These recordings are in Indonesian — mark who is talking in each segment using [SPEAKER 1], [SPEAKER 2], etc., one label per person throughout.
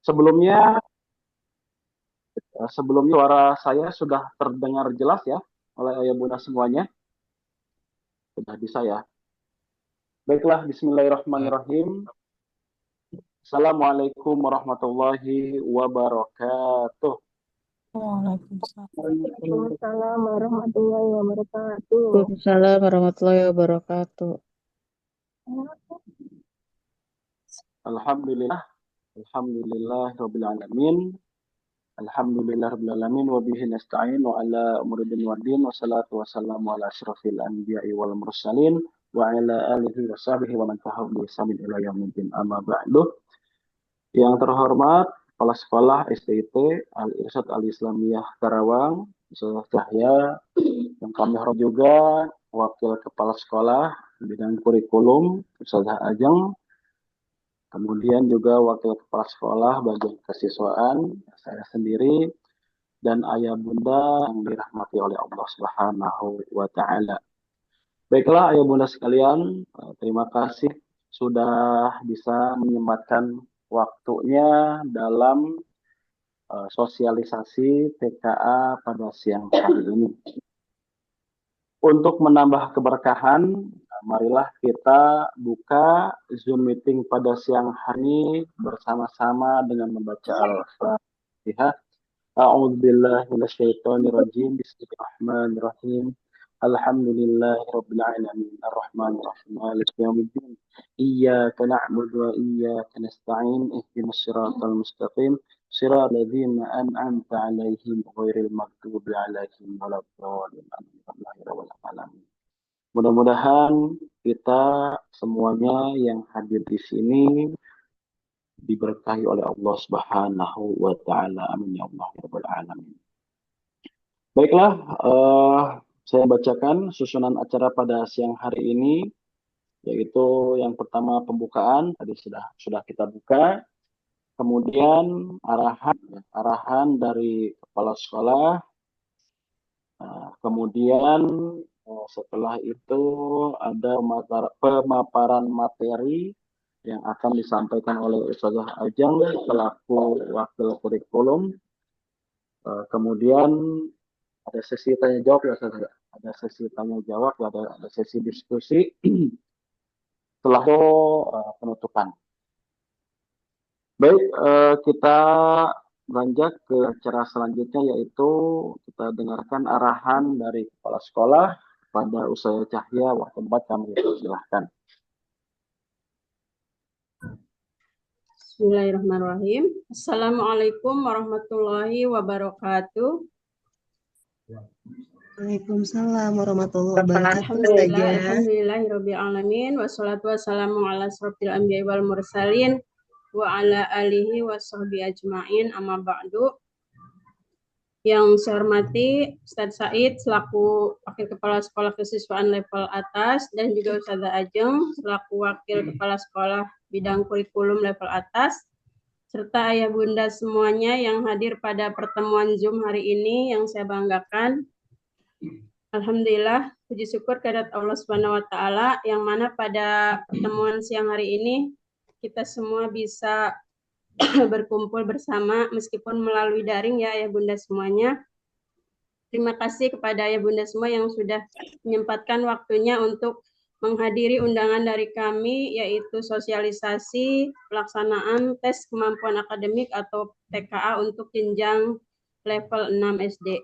[SPEAKER 1] Sebelumnya, sebelumnya suara saya sudah terdengar jelas ya oleh ayah bunda semuanya. Sudah bisa ya. Baiklah, Bismillahirrahmanirrahim. Assalamualaikum warahmatullahi wabarakatuh.
[SPEAKER 2] Waalaikumsalam warahmatullahi wabarakatuh.
[SPEAKER 3] Waalaikumsalam warahmatullahi wabarakatuh.
[SPEAKER 1] Alhamdulillah, alhamdulillah rabbil alamin. Alhamdulillah rabbil alamin wa bihi nasta'in wa ala umuri din waddin wa salatu wassalamu ala asyrafil anbiya'i wal mursalin wa ala alihi wa sahbihi wa man tabi'ahum bi ihsanin ila yaumiddin. Amma ba'du. Yang terhormat Kepala Sekolah STIT Al-Irsyad Al-Islamiyah Karawang, Ustaz Cahya, yang kami hormati juga Wakil Kepala Sekolah bidang kurikulum Ustaz Ajeng, kemudian juga Wakil Kepala Sekolah bagian kesiswaan saya sendiri, dan ayah bunda yang dirahmati oleh Allah Subhanahu wa Ta'ala. Baiklah ayah bunda sekalian, terima kasih sudah bisa menyempatkan waktunya dalam sosialisasi TKA pada siang hari ini. Untuk menambah keberkahan, marilah kita buka Zoom meeting pada siang hari ini bersama-sama dengan membaca Al-Fatihah. A'udzubillahi minasyaitonirrajim. Bismillahirrahmanirrahim. Alhamdulillahirabbil alamin arrahmanirrahim maliki yaumiddin. Iyyaka na'budu wa iyyaka nasta'in ihdinas siratal mustaqim siratal ladzina an'amta 'alaihim ghairil maghdubi 'alaihim waladdallin. Mudah-mudahan kita semuanya yang hadir di sini diberkahi oleh Allah Subhanahu wa Ta'ala. Amin ya Allah ya Rabbal alamin. Baiklah, saya bacakan susunan acara pada siang hari ini, yaitu yang pertama pembukaan tadi sudah kita buka, kemudian arahan dari kepala sekolah, kemudian setelah itu ada pemaparan materi yang akan disampaikan oleh Ustazah Ajeng selaku wakil kurikulum. Kemudian ada sesi tanya jawab ya, ada sesi tanya jawab, ada sesi diskusi. Setelah itu penutupan. Baik, kita beranjak ke acara selanjutnya, yaitu kita dengarkan arahan dari kepala sekolah pada Ustazah Cahya. Waktu tempat kami silahkan.
[SPEAKER 2] Bismillahirrahmanirrahim. Assalamualaikum warahmatullahi wabarakatuh.
[SPEAKER 3] Waalaikumsalam warahmatullahi wabarakatuh.
[SPEAKER 2] Alhamdulillahirabbil alamin wassalatu wassalamu ala asrofil anbiya'i wal mursalin wa ala alihi washabbihi ajmain, amma ba'du. Yang saya hormati Ustadz Said selaku Wakil Kepala Sekolah Kesiswaan level atas, dan juga Ustazah Ajeng selaku Wakil Kepala Sekolah bidang kurikulum level atas, serta ayah bunda semuanya yang hadir pada pertemuan Zoom hari ini yang saya banggakan. Alhamdulillah, puji syukur kehadirat Allah Subhanahu wa Ta'ala, yang mana pada pertemuan siang hari ini kita semua bisa berkumpul bersama meskipun melalui daring ya ayah bunda semuanya. Terima kasih kepada ayah bunda semua yang sudah menyempatkan waktunya untuk menghadiri undangan dari kami, yaitu sosialisasi pelaksanaan tes kemampuan akademik atau TKA untuk jenjang level 6 SD.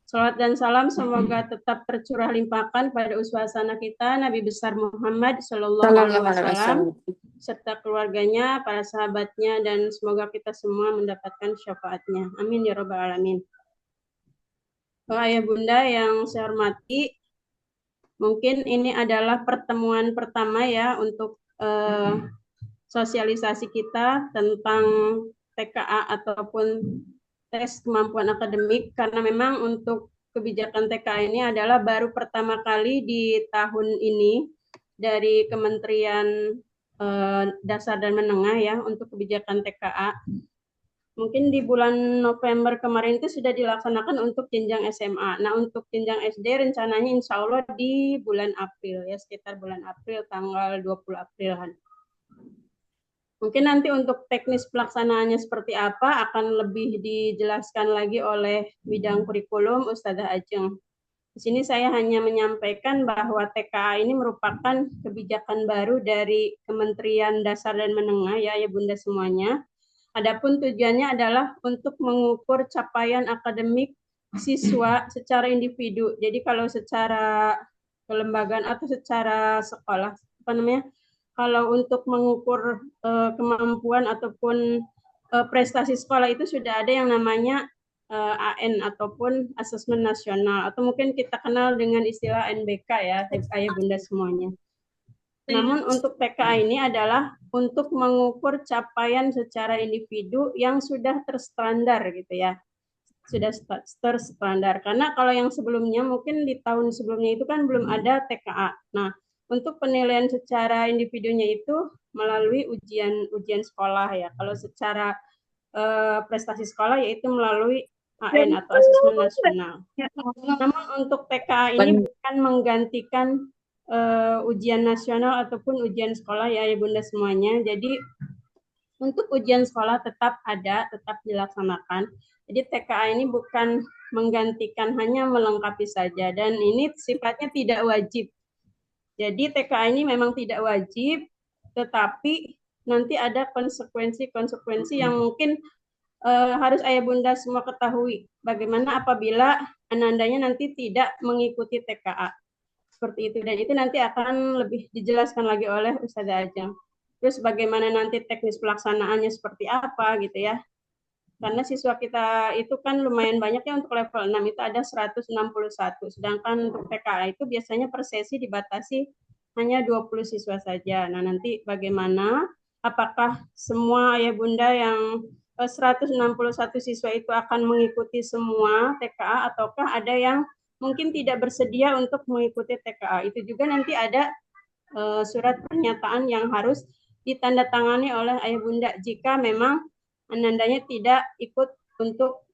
[SPEAKER 2] Salawat dan salam semoga tetap tercurah limpahkan pada uswasana kita Nabi besar Muhammad Sallallahu Alaihi Wasallam serta keluarganya, para sahabatnya, dan semoga kita semua mendapatkan syafaatnya. Amin ya Rabbal alamin. Ayah bunda yang saya hormati, mungkin ini adalah pertemuan pertama ya untuk sosialisasi kita tentang TKA ataupun tes kemampuan akademik, karena memang untuk kebijakan TKA ini adalah baru pertama kali di tahun ini dari Kementerian Dasar dan Menengah ya untuk kebijakan TKA. Mungkin di bulan November kemarin itu sudah dilaksanakan untuk jenjang SMA. Nah, untuk jenjang SD rencananya insya Allah di bulan April ya, sekitar bulan April, tanggal 20 Aprilan. Mungkin nanti untuk teknis pelaksanaannya seperti apa akan lebih dijelaskan lagi oleh bidang kurikulum Ustazah Ajeng. Di sini saya hanya menyampaikan bahwa TKA ini merupakan kebijakan baru dari Kementerian Dasar dan Menengah ya Bunda semuanya. Adapun tujuannya adalah untuk mengukur capaian akademik siswa secara individu. Jadi kalau secara kelembagaan atau secara sekolah, kalau untuk mengukur kemampuan ataupun prestasi sekolah itu sudah ada yang namanya AN ataupun asesmen nasional atau mungkin kita kenal dengan istilah NBK ya, ayah bunda semuanya. Namun untuk TKA ini adalah untuk mengukur capaian secara individu yang sudah terstandar gitu ya. Sudah terstandar. Karena kalau yang sebelumnya mungkin di tahun sebelumnya itu kan belum ada TKA. Nah, untuk penilaian secara individunya itu melalui ujian sekolah ya. Kalau secara prestasi sekolah yaitu melalui AN atau asesmen nasional. Namun untuk TKA ini bukan menggantikan ujian nasional ataupun ujian sekolah ya Bunda semuanya. Jadi untuk ujian sekolah tetap ada, tetap dilaksanakan. Jadi TKA ini bukan menggantikan, hanya melengkapi saja. Dan ini sifatnya tidak wajib. Jadi TKA ini memang tidak wajib, tetapi nanti ada konsekuensi-konsekuensi yang mungkin harus ayah bunda semua ketahui. Bagaimana apabila anandanya nanti tidak mengikuti TKA. Seperti itu. Dan itu nanti akan lebih dijelaskan lagi oleh Ustazah Ajeng. Terus bagaimana nanti teknis pelaksanaannya seperti apa gitu ya. Karena siswa kita itu kan lumayan banyak ya, untuk level 6 itu ada 161. Sedangkan untuk TKA itu biasanya per sesi dibatasi hanya 20 siswa saja. Nah nanti bagaimana, apakah semua ayah bunda yang 161 siswa itu akan mengikuti semua TKA ataukah ada yang mungkin tidak bersedia untuk mengikuti TKA. Itu juga nanti ada surat pernyataan yang harus ditandatangani oleh ayah bunda jika memang anandanya tidak ikut untuk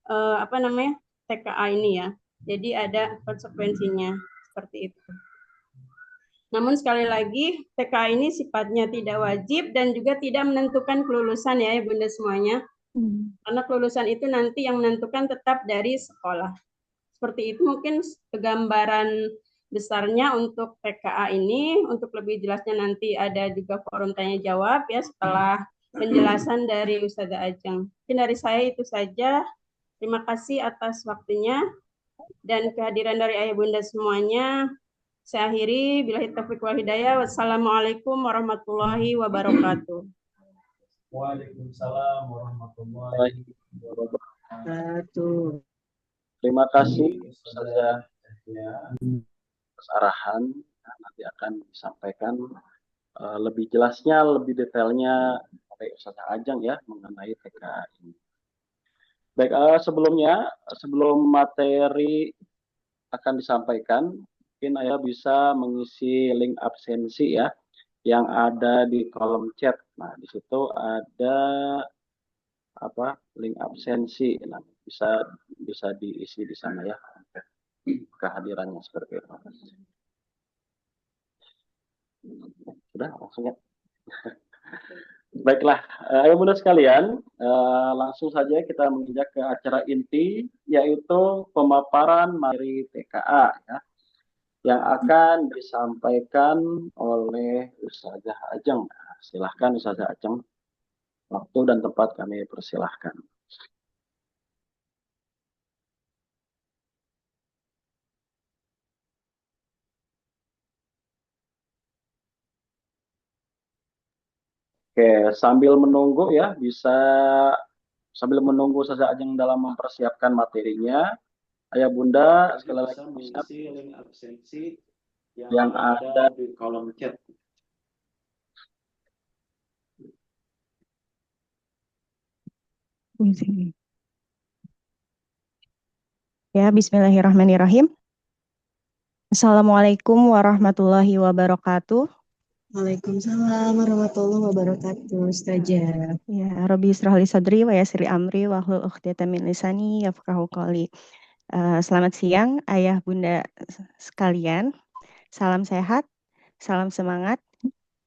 [SPEAKER 2] TKA ini ya. Jadi ada konsekuensinya seperti itu. Namun sekali lagi TKA ini sifatnya tidak wajib dan juga tidak menentukan kelulusan ya bunda semuanya. Karena kelulusan itu nanti yang menentukan tetap dari sekolah. Seperti itu mungkin gambaran besarnya untuk TKA ini. Untuk lebih jelasnya nanti ada juga forum tanya jawab ya setelah penjelasan dari Ustazah Ajeng. Mungkin dari saya itu saja. Terima kasih atas waktunya dan kehadiran dari ayah bunda semuanya. Saya akhiri, billahi taufiq wal hidayah. Wassalamualaikum warahmatullahi wabarakatuh.
[SPEAKER 1] Waalaikumsalam warahmatullahi wabarakatuh. Terima kasih Ustazah atas arahan. Nanti akan disampaikan lebih jelasnya, lebih detailnya oleh Ustazah Ajeng ya mengenai TKA ini. Baik, sebelum materi akan disampaikan, mungkin ayah bisa mengisi link absensi ya yang ada di kolom chat. Nah, di situ ada link absensi. Nah, bisa diisi di sana ya kehadirannya seperti itu. Sudah langsung ya. Baiklah, ayo bunda sekalian, langsung saja kita menginjak ke acara inti, yaitu pemaparan materi TKA ya, yang akan disampaikan oleh Ustazah Ajeng. Silahkan Ustazah Ajeng, waktu dan tempat kami persilahkan. Oke, sambil menunggu ya, sambil menunggu Ustazah Ajeng dalam mempersiapkan materinya, ayah bunda sekali lagi mengisi link absensi yang ada di kolom chat.
[SPEAKER 3] Ya, bismillahirrahmanirrahim. Assalamualaikum warahmatullahi wabarakatuh. Waalaikumsalam warahmatullahi wabarakatuh, Ustazah. Ya, Rabbi israh li sadri wa yassir li amri wa hlul 'uqdatam min lisani yafqahu qawli. Selamat siang ayah bunda sekalian. Salam sehat, salam semangat.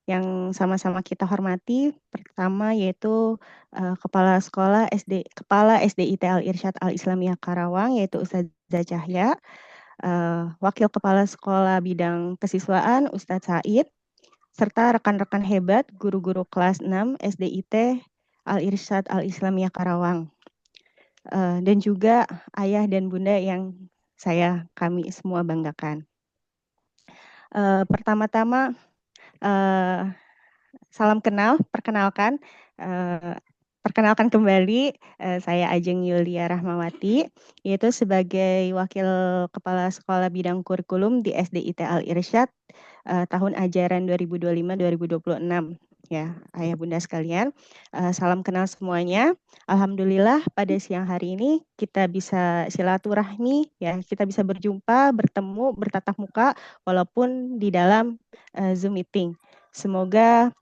[SPEAKER 3] yang sama-sama kita hormati. Pertama yaitu Kepala SDIT Al-Irsyad Al-Islamiyah Karawang, yaitu Ustadzah Cahya, Wakil Kepala Sekolah Bidang Kesiswaan Ustadz Said, serta rekan-rekan hebat guru-guru kelas 6 SDIT Al-Irsyad Al-Islamiyah Karawang. Dan juga ayah dan bunda yang kami semua banggakan. Pertama-tama salam kenal, perkenalkan kembali, saya Ajeng Yulia Rahmawati, yaitu sebagai Wakil Kepala Sekolah Bidang Kurikulum di SDIT Al-Irsyad tahun ajaran 2025-2026. Ya, ayah bunda sekalian, salam kenal semuanya. Alhamdulillah pada siang hari ini kita bisa silaturahmi, ya, kita bisa berjumpa, bertemu, bertatap muka, walaupun di dalam Zoom meeting. Semoga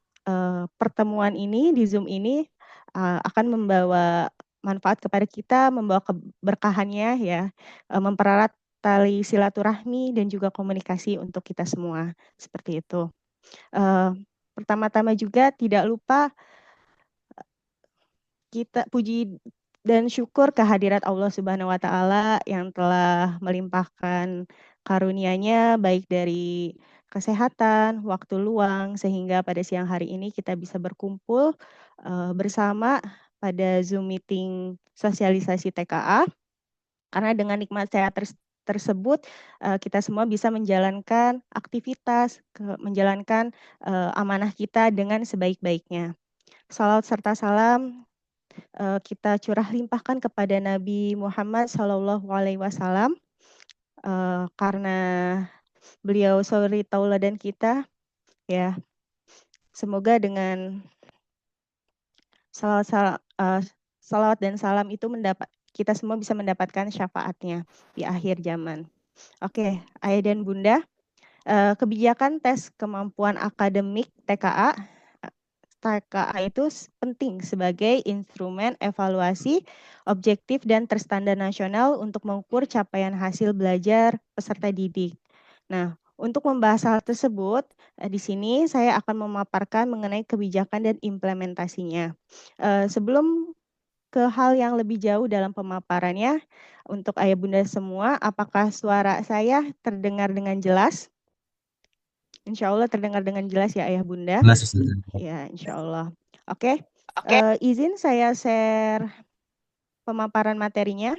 [SPEAKER 3] pertemuan ini di Zoom ini akan membawa manfaat kepada kita, membawa keberkahannya, ya, mempererat tali silaturahmi dan juga komunikasi untuk kita semua, seperti itu. Pertama-tama juga tidak lupa kita puji dan syukur kehadirat Allah Subhanahu wa Ta'ala yang telah melimpahkan karunia-Nya baik dari kesehatan, waktu luang, sehingga pada siang hari ini kita bisa berkumpul bersama pada Zoom meeting sosialisasi TKA. Karena dengan nikmat sehat tersebut kita semua bisa menjalankan aktivitas, menjalankan amanah kita dengan sebaik-baiknya. Salawat serta salam kita curah limpahkan kepada Nabi Muhammad SAW karena beliau suri tauladan kita, ya. Semoga dengan salawat dan salam itu kita semua bisa mendapatkan syafaatnya di akhir zaman. Oke, ayah dan bunda, kebijakan tes kemampuan akademik TKA itu penting sebagai instrumen evaluasi objektif dan terstandar nasional untuk mengukur capaian hasil belajar peserta didik. Nah, untuk membahas hal tersebut, di sini saya akan memaparkan mengenai kebijakan dan implementasinya. Sebelum ke hal yang lebih jauh dalam pemaparannya, untuk ayah bunda semua, apakah suara saya terdengar dengan jelas? Insya Allah terdengar dengan jelas ya ayah bunda. Ya, insya Allah. Oke. Izin saya share pemaparan materinya.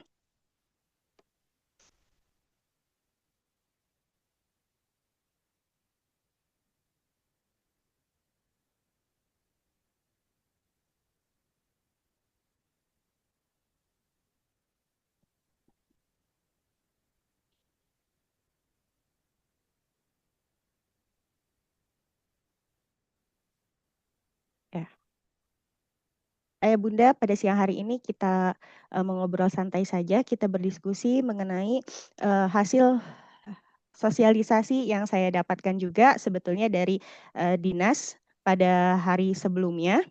[SPEAKER 3] Ya. Ayah bunda, pada siang hari ini kita mengobrol santai saja, kita berdiskusi mengenai hasil sosialisasi yang saya dapatkan juga sebetulnya dari dinas pada hari sebelumnya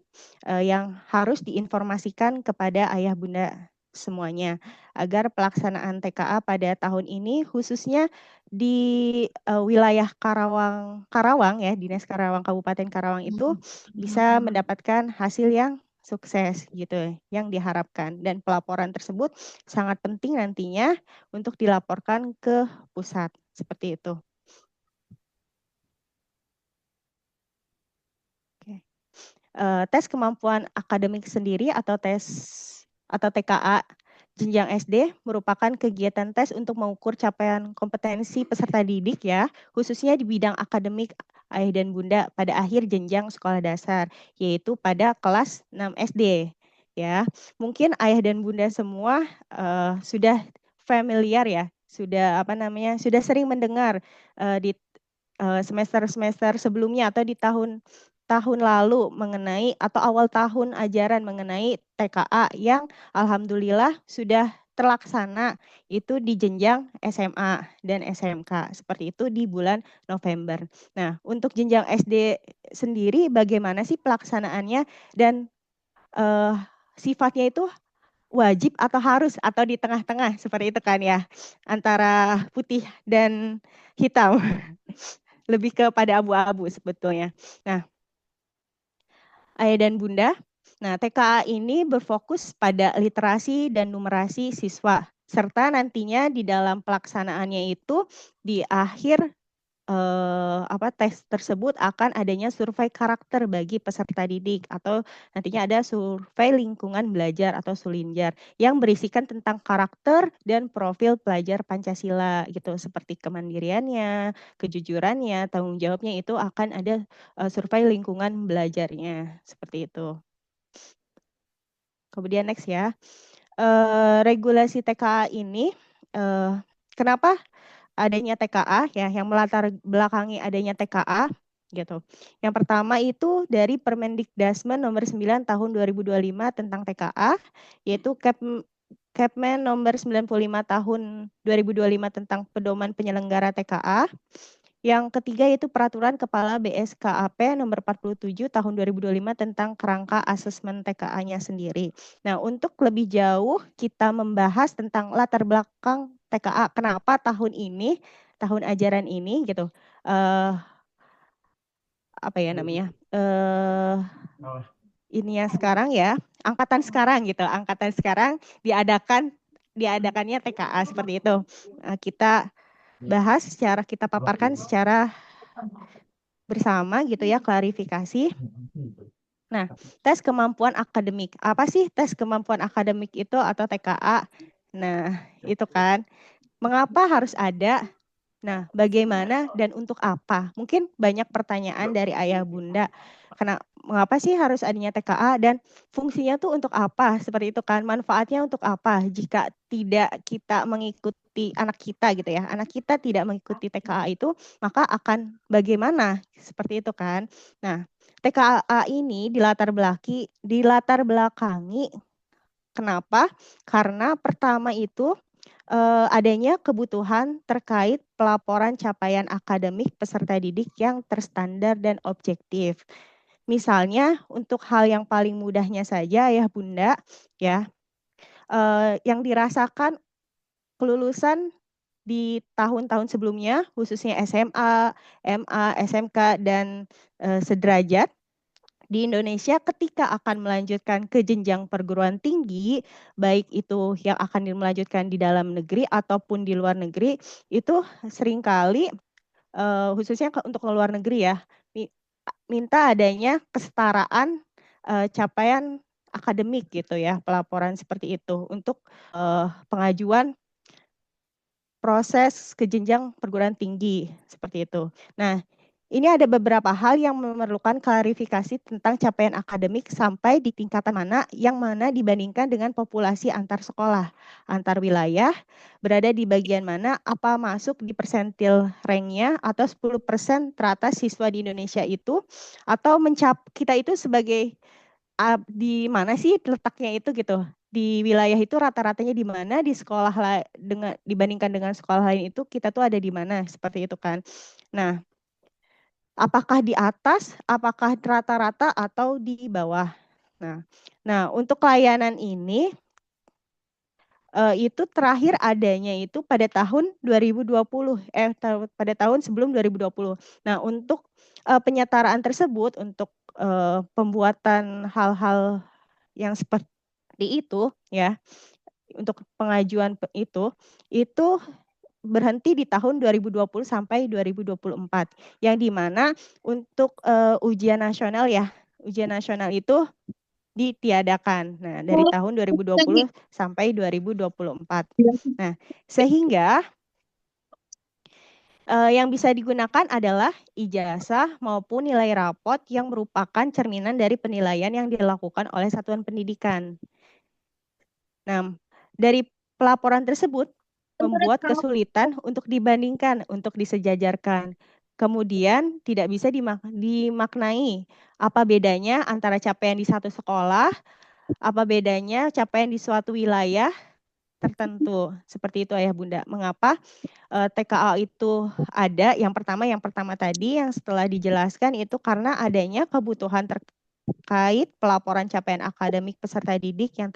[SPEAKER 3] yang harus diinformasikan kepada ayah bunda semuanya agar pelaksanaan TKA pada tahun ini khususnya di wilayah Karawang ya, Dinas Karawang Kabupaten Karawang itu bisa mendapatkan hasil yang sukses gitu yang diharapkan, dan pelaporan tersebut sangat penting nantinya untuk dilaporkan ke pusat seperti itu. Tes kemampuan akademik sendiri atau TKA jenjang SD merupakan kegiatan tes untuk mengukur capaian kompetensi peserta didik ya, khususnya di bidang akademik ayah dan bunda pada akhir jenjang sekolah dasar, yaitu pada kelas 6 SD ya. Mungkin ayah dan bunda semua sudah familiar ya, sudah sering mendengar di semester-semester sebelumnya atau di tahun lalu mengenai atau awal tahun ajaran mengenai TKA yang alhamdulillah sudah terlaksana itu di jenjang SMA dan SMK seperti itu di bulan November. Nah, untuk jenjang SD sendiri bagaimana sih pelaksanaannya dan sifatnya itu wajib atau harus atau di tengah-tengah seperti itu kan ya, antara putih dan hitam. Lebih kepada abu-abu sebetulnya. Nah, Ayah dan Bunda. Nah, TKA ini berfokus pada literasi dan numerasi siswa, serta nantinya di dalam pelaksanaannya itu di akhir tes tersebut akan adanya survei karakter bagi peserta didik atau nantinya ada survei lingkungan belajar atau Sulinjar yang berisikan tentang karakter dan profil pelajar Pancasila gitu seperti kemandiriannya, kejujurannya, tanggung jawabnya itu akan ada survei lingkungan belajarnya seperti itu. Kemudian next ya. Regulasi TKA ini kenapa adanya TKA ya, yang melatar belakangi adanya TKA gitu. Yang pertama itu dari Permendikdasmen nomor 9 tahun 2025 tentang TKA, yaitu Kepmen nomor 95 tahun 2025 tentang pedoman penyelenggara TKA. Yang ketiga yaitu Peraturan Kepala BSKAP nomor 47 tahun 2025 tentang kerangka asesmen TKA-nya sendiri. Nah, untuk lebih jauh kita membahas tentang latar belakang TKA. Kenapa tahun ini, tahun ajaran ini gitu. Apa ya namanya? Ini yang sekarang ya, angkatan sekarang gitu. Angkatan sekarang diadakannya TKA seperti itu. Kita bahas kita paparkan secara bersama gitu ya, klarifikasi. Nah, tes kemampuan akademik. Apa sih tes kemampuan akademik itu atau TKA? Nah, itu kan. Mengapa harus ada? Nah, bagaimana dan untuk apa? Mungkin banyak pertanyaan dari ayah bunda. Mengapa sih harus adanya TKA dan fungsinya tuh untuk apa? Seperti itu kan, manfaatnya untuk apa? Jika tidak kita mengikuti anak kita gitu ya, anak kita tidak mengikuti TKA itu, maka akan bagaimana? Seperti itu kan. Nah, TKA ini dilatar belakangi. Kenapa? Karena pertama itu adanya kebutuhan terkait pelaporan capaian akademik peserta didik yang terstandar dan objektif. Misalnya untuk hal yang paling mudahnya saja ya Bunda, ya yang dirasakan kelulusan di tahun-tahun sebelumnya, khususnya SMA, MA, SMK, dan sederajat, di Indonesia ketika akan melanjutkan ke jenjang perguruan tinggi, baik itu yang akan melanjutkan di dalam negeri ataupun di luar negeri, itu seringkali khususnya untuk luar negeri ya, minta adanya kesetaraan capaian akademik gitu ya, pelaporan seperti itu untuk pengajuan proses ke jenjang perguruan tinggi seperti itu. Nah, ini ada beberapa hal yang memerlukan klarifikasi tentang capaian akademik sampai di tingkatan mana yang mana dibandingkan dengan populasi antar sekolah, antar wilayah, berada di bagian mana, apa masuk di persentil ranknya atau 10% teratas siswa di Indonesia itu, atau kita itu sebagai di mana sih letaknya itu gitu. Di wilayah itu rata-ratanya di mana, di sekolah dibandingkan dengan sekolah lain itu kita tuh ada di mana, seperti itu kan. Nah, apakah di atas, apakah rata-rata atau di bawah. Nah, untuk layanan ini itu terakhir adanya itu pada tahun 2020, pada tahun sebelum 2020. Nah, untuk penyetaraan tersebut, untuk pembuatan hal-hal yang seperti itu, ya, untuk pengajuan itu berhenti di tahun 2020 sampai 2024, yang dimana untuk ujian nasional itu ditiadakan. Nah, dari tahun 2020 sampai 2024. Nah, sehingga yang bisa digunakan adalah ijazah maupun nilai rapot yang merupakan cerminan dari penilaian yang dilakukan oleh satuan pendidikan. Nah, dari pelaporan tersebut membuat kesulitan untuk dibandingkan, untuk disejajarkan. Kemudian tidak bisa dimaknai apa bedanya antara capaian di satu sekolah, apa bedanya capaian di suatu wilayah tertentu. Seperti itu Ayah Bunda. Mengapa TKA itu ada? Yang pertama tadi yang setelah dijelaskan itu karena adanya kebutuhan terkait pelaporan capaian akademik peserta didik yang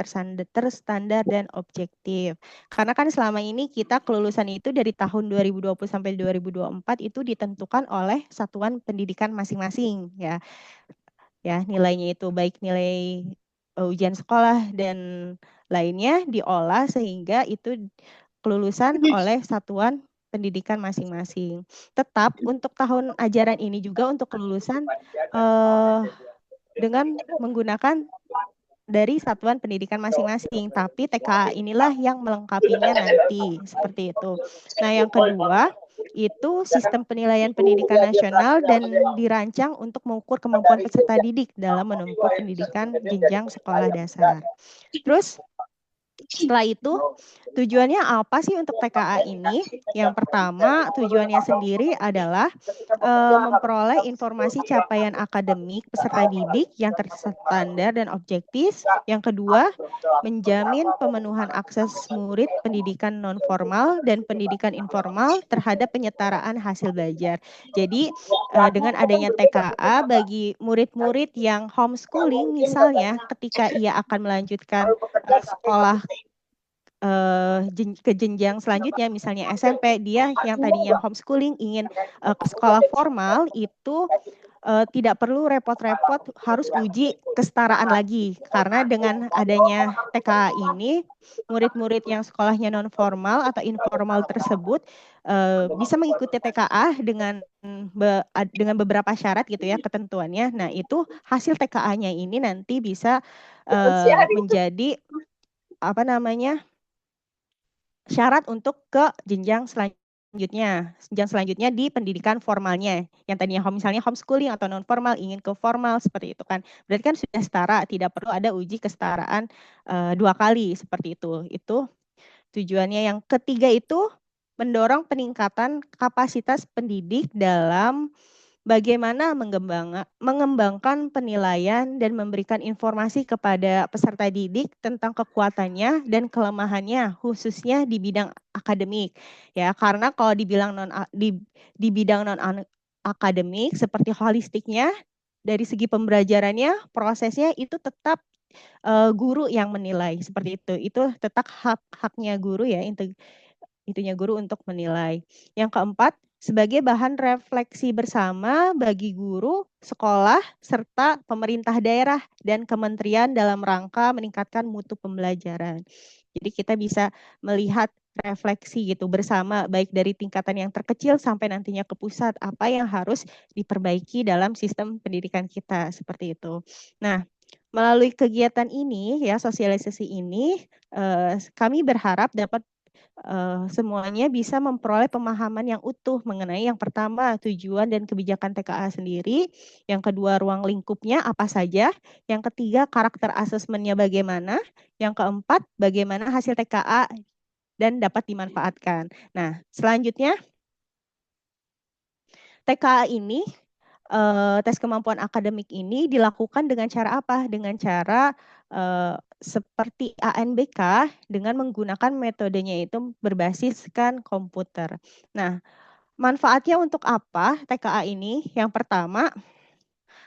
[SPEAKER 3] terstandar dan objektif. Karena kan selama ini kita kelulusan itu dari tahun 2020 sampai 2024 itu ditentukan oleh satuan pendidikan masing-masing ya. ya nilainya itu baik nilai ujian sekolah dan lainnya diolah sehingga itu kelulusan oleh satuan pendidikan masing-masing. Tetap untuk tahun ajaran ini juga untuk kelulusan dengan menggunakan dari satuan pendidikan masing-masing, tapi TKA inilah yang melengkapinya nanti, seperti itu. Nah, yang kedua, itu sistem penilaian pendidikan nasional dan dirancang untuk mengukur kemampuan peserta didik dalam menempuh pendidikan jenjang sekolah dasar. Terus, setelah itu, tujuannya apa sih untuk TKA ini? Yang pertama, tujuannya sendiri adalah memperoleh informasi capaian akademik peserta didik yang terstandar dan objektif. Yang kedua, menjamin pemenuhan akses murid pendidikan non-formal dan pendidikan informal terhadap penyetaraan hasil belajar. Jadi, dengan adanya TKA bagi murid-murid yang homeschooling misalnya ketika ia akan melanjutkan sekolah ke jenjang selanjutnya, misalnya SMP, dia yang tadinya homeschooling ingin ke sekolah formal itu tidak perlu repot-repot harus uji kesetaraan lagi, karena dengan adanya TKA ini murid-murid yang sekolahnya non formal atau informal tersebut bisa mengikuti TKA dengan beberapa syarat gitu ya ketentuannya. Nah, itu hasil TKA-nya ini nanti bisa menjadi apa namanya syarat untuk ke jenjang selanjutnya di pendidikan formalnya. Yang tadinya misalnya homeschooling atau non formal ingin ke formal seperti itu kan. Berarti kan sudah setara, tidak perlu ada uji kesetaraan 2 kali seperti itu. Itu tujuannya. Yang ketiga itu mendorong peningkatan kapasitas pendidik dalam bagaimana mengembangkan penilaian dan memberikan informasi kepada peserta didik tentang kekuatannya dan kelemahannya khususnya di bidang akademik ya, karena kalau di bidang non akademik seperti holistiknya dari segi pembelajarannya prosesnya itu tetap guru yang menilai seperti itu tetap haknya guru ya, itunya guru untuk menilai. Yang keempat, sebagai bahan refleksi bersama bagi guru, sekolah, serta pemerintah daerah dan kementerian dalam rangka meningkatkan mutu pembelajaran. Jadi kita bisa melihat refleksi gitu bersama, baik dari tingkatan yang terkecil sampai nantinya ke pusat, apa yang harus diperbaiki dalam sistem pendidikan kita, seperti itu. Nah, melalui kegiatan ini, ya sosialisasi ini, kami berharap dapat semuanya bisa memperoleh pemahaman yang utuh mengenai yang pertama tujuan dan kebijakan TKA sendiri, yang kedua ruang lingkupnya apa saja, yang ketiga karakter asesmennya bagaimana, yang keempat bagaimana hasil TKA dan dapat dimanfaatkan. Nah, selanjutnya TKA ini tes kemampuan akademik ini dilakukan dengan cara apa? Dengan cara seperti ANBK dengan menggunakan metodenya itu berbasiskan komputer. Nah, manfaatnya untuk apa TKA ini? Yang pertama,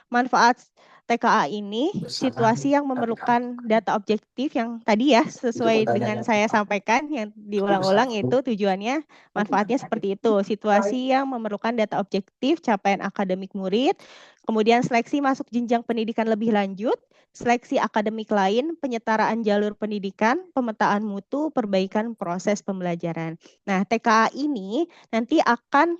[SPEAKER 3] manfaat TKA ini situasi yang memerlukan data objektif yang tadi ya sesuai dengan saya sampaikan yang diulang-ulang itu tujuannya manfaatnya seperti itu. Situasi yang memerlukan data objektif capaian akademik murid, kemudian seleksi masuk jenjang pendidikan lebih lanjut, seleksi akademik lain, penyetaraan jalur pendidikan, pemetaan mutu, perbaikan proses pembelajaran. Nah, TKA ini nanti akan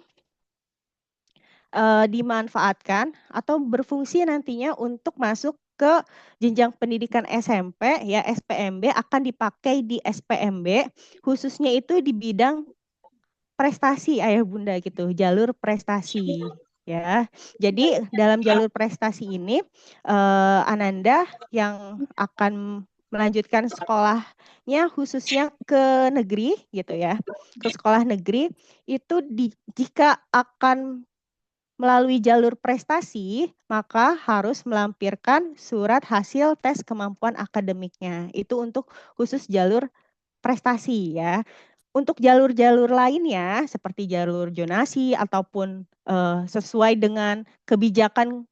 [SPEAKER 3] dimanfaatkan atau berfungsi nantinya untuk masuk ke jenjang pendidikan SMP ya, SPMB akan dipakai di SPMB khususnya itu di bidang prestasi ayah bunda gitu, jalur prestasi ya. Jadi dalam jalur prestasi ini Ananda yang akan melanjutkan sekolahnya khususnya ke negeri gitu ya, ke sekolah negeri itu jika akan melalui jalur prestasi, maka harus melampirkan surat hasil tes kemampuan akademiknya. Itu untuk khusus jalur prestasi ya. Untuk jalur-jalur lainnya seperti jalur zonasi ataupun sesuai dengan kebijakan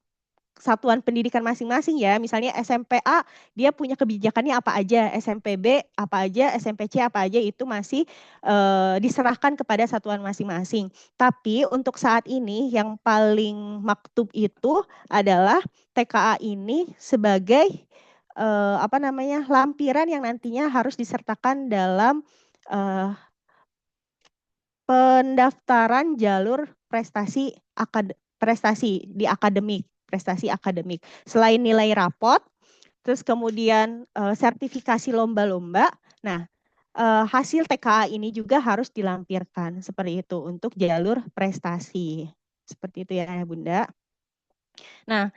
[SPEAKER 3] satuan pendidikan masing-masing ya. Misalnya SMP A dia punya kebijakannya apa aja, SMP B apa aja, SMP C apa aja, itu masih diserahkan kepada satuan masing-masing. Tapi untuk saat ini yang paling maktub itu adalah TKA ini sebagai lampiran yang nantinya harus disertakan dalam pendaftaran jalur prestasi di akademik, prestasi akademik. Selain nilai rapot, terus kemudian sertifikasi lomba-lomba. Nah, hasil TKA ini juga harus dilampirkan seperti itu untuk jalur prestasi. Seperti itu ya Bunda. Nah,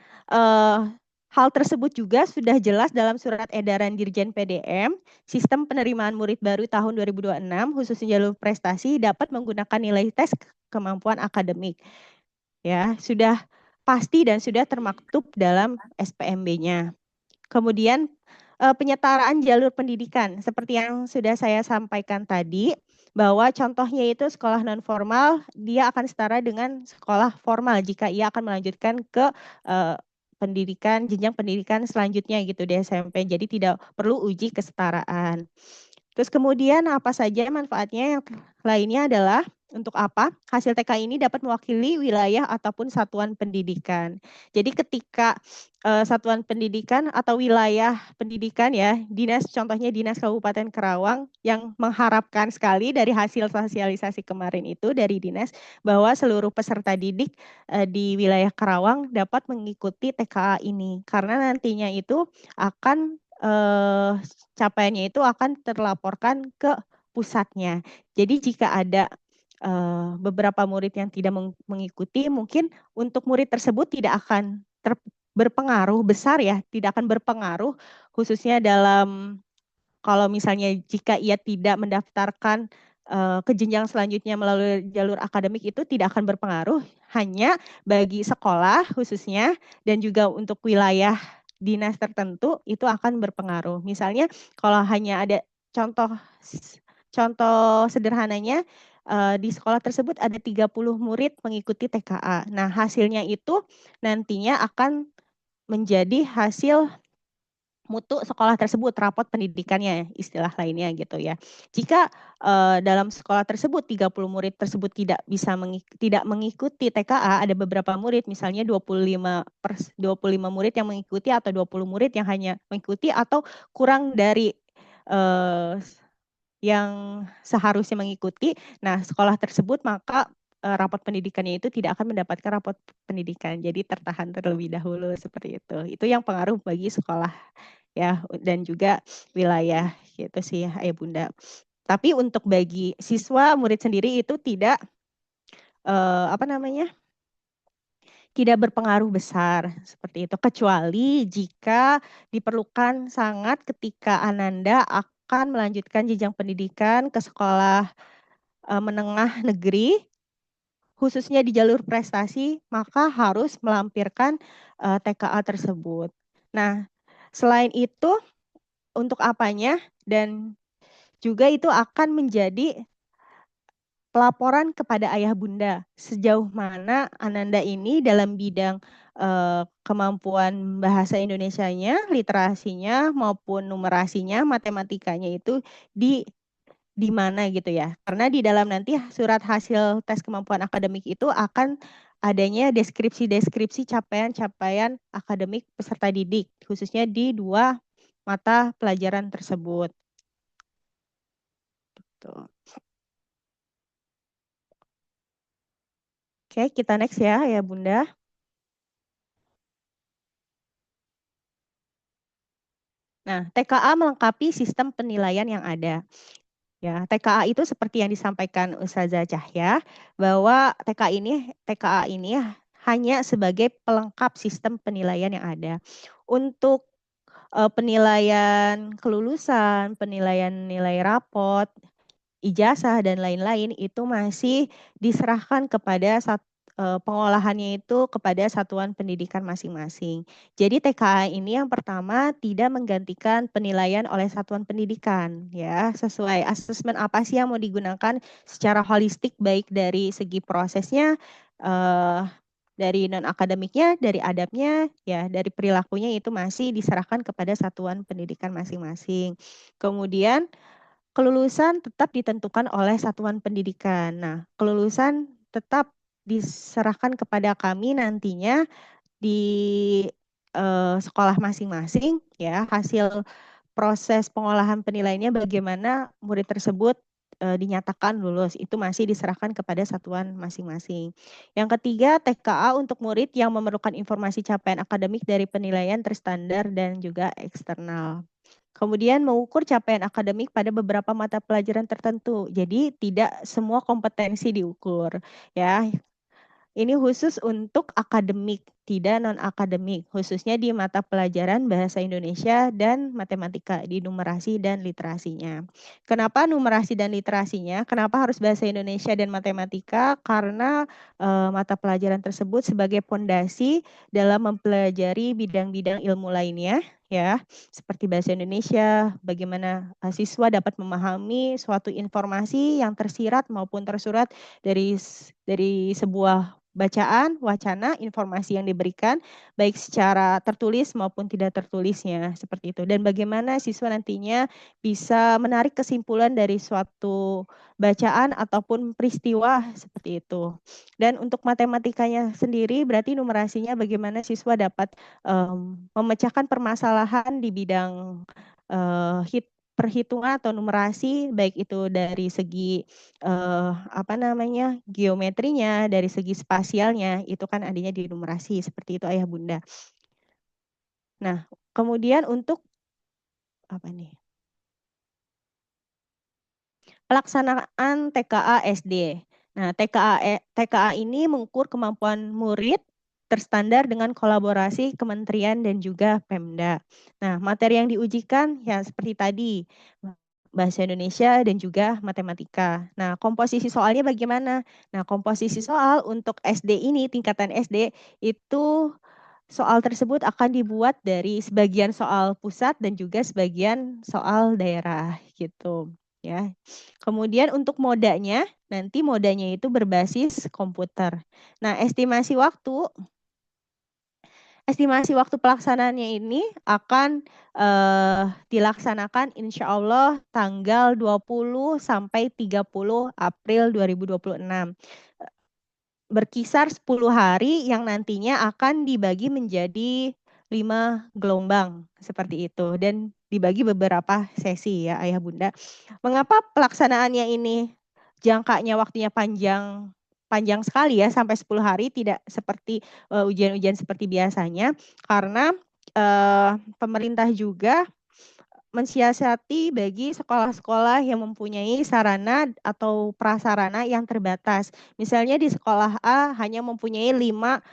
[SPEAKER 3] hal tersebut juga sudah jelas dalam surat edaran Dirjen PDM, sistem penerimaan murid baru tahun 2026, khususnya jalur prestasi dapat menggunakan nilai tes kemampuan akademik. Ya, sudah pasti dan sudah termaktub dalam SPMB-nya. Kemudian penyetaraan jalur pendidikan, seperti yang sudah saya sampaikan tadi, bahwa contohnya itu sekolah non formal dia akan setara dengan sekolah formal jika ia akan melanjutkan ke jenjang pendidikan selanjutnya gitu di SMP. Jadi tidak perlu uji kesetaraan. Terus kemudian apa saja manfaatnya? Yang lainnya adalah untuk apa? Hasil TK ini dapat mewakili wilayah ataupun satuan pendidikan. Jadi ketika satuan pendidikan atau wilayah pendidikan ya, contohnya Dinas Kabupaten Karawang yang mengharapkan sekali dari hasil sosialisasi kemarin itu dari Dinas bahwa seluruh peserta didik di wilayah Karawang dapat mengikuti TKA ini karena nantinya itu akan capaiannya itu akan terlaporkan ke pusatnya. Jadi jika ada beberapa murid yang tidak mengikuti, mungkin untuk murid tersebut tidak akan berpengaruh besar ya, tidak akan berpengaruh khususnya dalam kalau misalnya jika ia tidak mendaftarkan ke jenjang selanjutnya melalui jalur akademik itu tidak akan berpengaruh, hanya bagi sekolah khususnya dan juga untuk wilayah dinas tertentu itu akan berpengaruh. Misalnya kalau hanya ada contoh sederhananya di sekolah tersebut ada 30 murid mengikuti TKA. Nah, hasilnya itu nantinya akan menjadi hasil mutu sekolah tersebut, rapot pendidikannya, istilah lainnya gitu ya. Jika dalam sekolah tersebut 30 murid tersebut tidak mengikuti TKA, ada beberapa murid misalnya 25 murid yang mengikuti atau 20 murid yang hanya mengikuti atau kurang dari yang seharusnya mengikuti. Nah, sekolah tersebut maka rapot pendidikannya itu tidak akan mendapatkan rapot pendidikan. Jadi tertahan terlebih dahulu seperti itu. Itu yang pengaruh bagi sekolah ya dan juga wilayah gitu sih Ayah Bunda. Tapi untuk bagi siswa murid sendiri itu tidak tidak berpengaruh besar seperti itu kecuali jika diperlukan sangat ketika Ananda akan melanjutkan jenjang pendidikan ke sekolah menengah negeri khususnya di jalur prestasi maka harus melampirkan TKA tersebut. Nah, selain itu untuk apanya dan juga itu akan menjadi pelaporan kepada ayah bunda sejauh mana Ananda ini dalam bidang kemampuan bahasa Indonesianya, literasinya maupun numerasinya, matematikanya itu di mana gitu ya. Karena di dalam nanti surat hasil tes kemampuan akademik itu akan adanya deskripsi-deskripsi capaian-capaian akademik peserta didik khususnya di 2 mata pelajaran tersebut. Gitu. Oke, kita next ya Bunda. Nah, TKA melengkapi sistem penilaian yang ada. Ya, TKA itu seperti yang disampaikan Ustazah Cahya bahwa TKA ini hanya sebagai pelengkap sistem penilaian yang ada. Untuk penilaian kelulusan, penilaian nilai rapot, ijazah dan lain-lain itu masih diserahkan kepada pengolahannya itu kepada satuan pendidikan masing-masing. Jadi TKA ini yang pertama tidak menggantikan penilaian oleh satuan pendidikan ya, sesuai asesmen apa sih yang mau digunakan secara holistik baik dari segi prosesnya Dari non-akademiknya, dari adabnya, ya dari perilakunya itu masih diserahkan kepada satuan pendidikan masing-masing. Kemudian kelulusan tetap ditentukan oleh satuan pendidikan. Nah, kelulusan tetap diserahkan kepada kami nantinya di sekolah masing-masing, ya. Hasil proses pengolahan penilaiannya bagaimana murid tersebut dinyatakan lulus, itu masih diserahkan kepada satuan masing-masing. Yang ketiga, TKA untuk murid yang memerlukan informasi capaian akademik dari penilaian terstandar dan juga eksternal. Kemudian mengukur capaian akademik pada beberapa mata pelajaran tertentu. Jadi tidak semua kompetensi diukur, ya. Ini khusus untuk akademik, tidak non-akademik, khususnya di mata pelajaran bahasa Indonesia dan matematika, di numerasi dan literasinya. Kenapa numerasi dan literasinya? Kenapa harus bahasa Indonesia dan matematika? Karena mata pelajaran tersebut sebagai pondasi dalam mempelajari bidang-bidang ilmu lainnya, ya, seperti bahasa Indonesia, bagaimana siswa dapat memahami suatu informasi yang tersirat maupun tersurat dari sebuah bacaan, wacana, informasi yang diberikan, baik secara tertulis maupun tidak tertulisnya, seperti itu. Dan bagaimana siswa nantinya bisa menarik kesimpulan dari suatu bacaan ataupun peristiwa, seperti itu. Dan untuk matematikanya sendiri, berarti numerasinya bagaimana siswa dapat memecahkan permasalahan di bidang perhitungan atau numerasi, baik itu dari segi geometrinya, dari segi spasialnya, itu kan adanya di numerasi, seperti itu Ayah Bunda. Nah, kemudian untuk pelaksanaan TKA SD. Nah, TKA ini mengukur kemampuan murid terstandar dengan kolaborasi kementerian dan juga Pemda. Nah, materi yang diujikan ya seperti tadi, bahasa Indonesia dan juga matematika. Nah, komposisi soalnya bagaimana? Nah, komposisi soal untuk SD ini, tingkatan SD, itu soal tersebut akan dibuat dari sebagian soal pusat dan juga sebagian soal daerah gitu, ya. Kemudian untuk modanya, nanti modanya itu berbasis komputer. Nah, estimasi waktu pelaksanaannya ini akan dilaksanakan insya Allah tanggal 20 sampai 30 April 2026. Berkisar 10 hari yang nantinya akan dibagi menjadi 5 gelombang seperti itu dan dibagi beberapa sesi ya Ayah Bunda. Mengapa pelaksanaannya ini jangkanya waktunya panjang sekali ya sampai 10 hari, tidak seperti ujian-ujian seperti biasanya, karena pemerintah juga mensiasati bagi sekolah-sekolah yang mempunyai sarana atau prasarana yang terbatas. Misalnya di sekolah A hanya mempunyai 5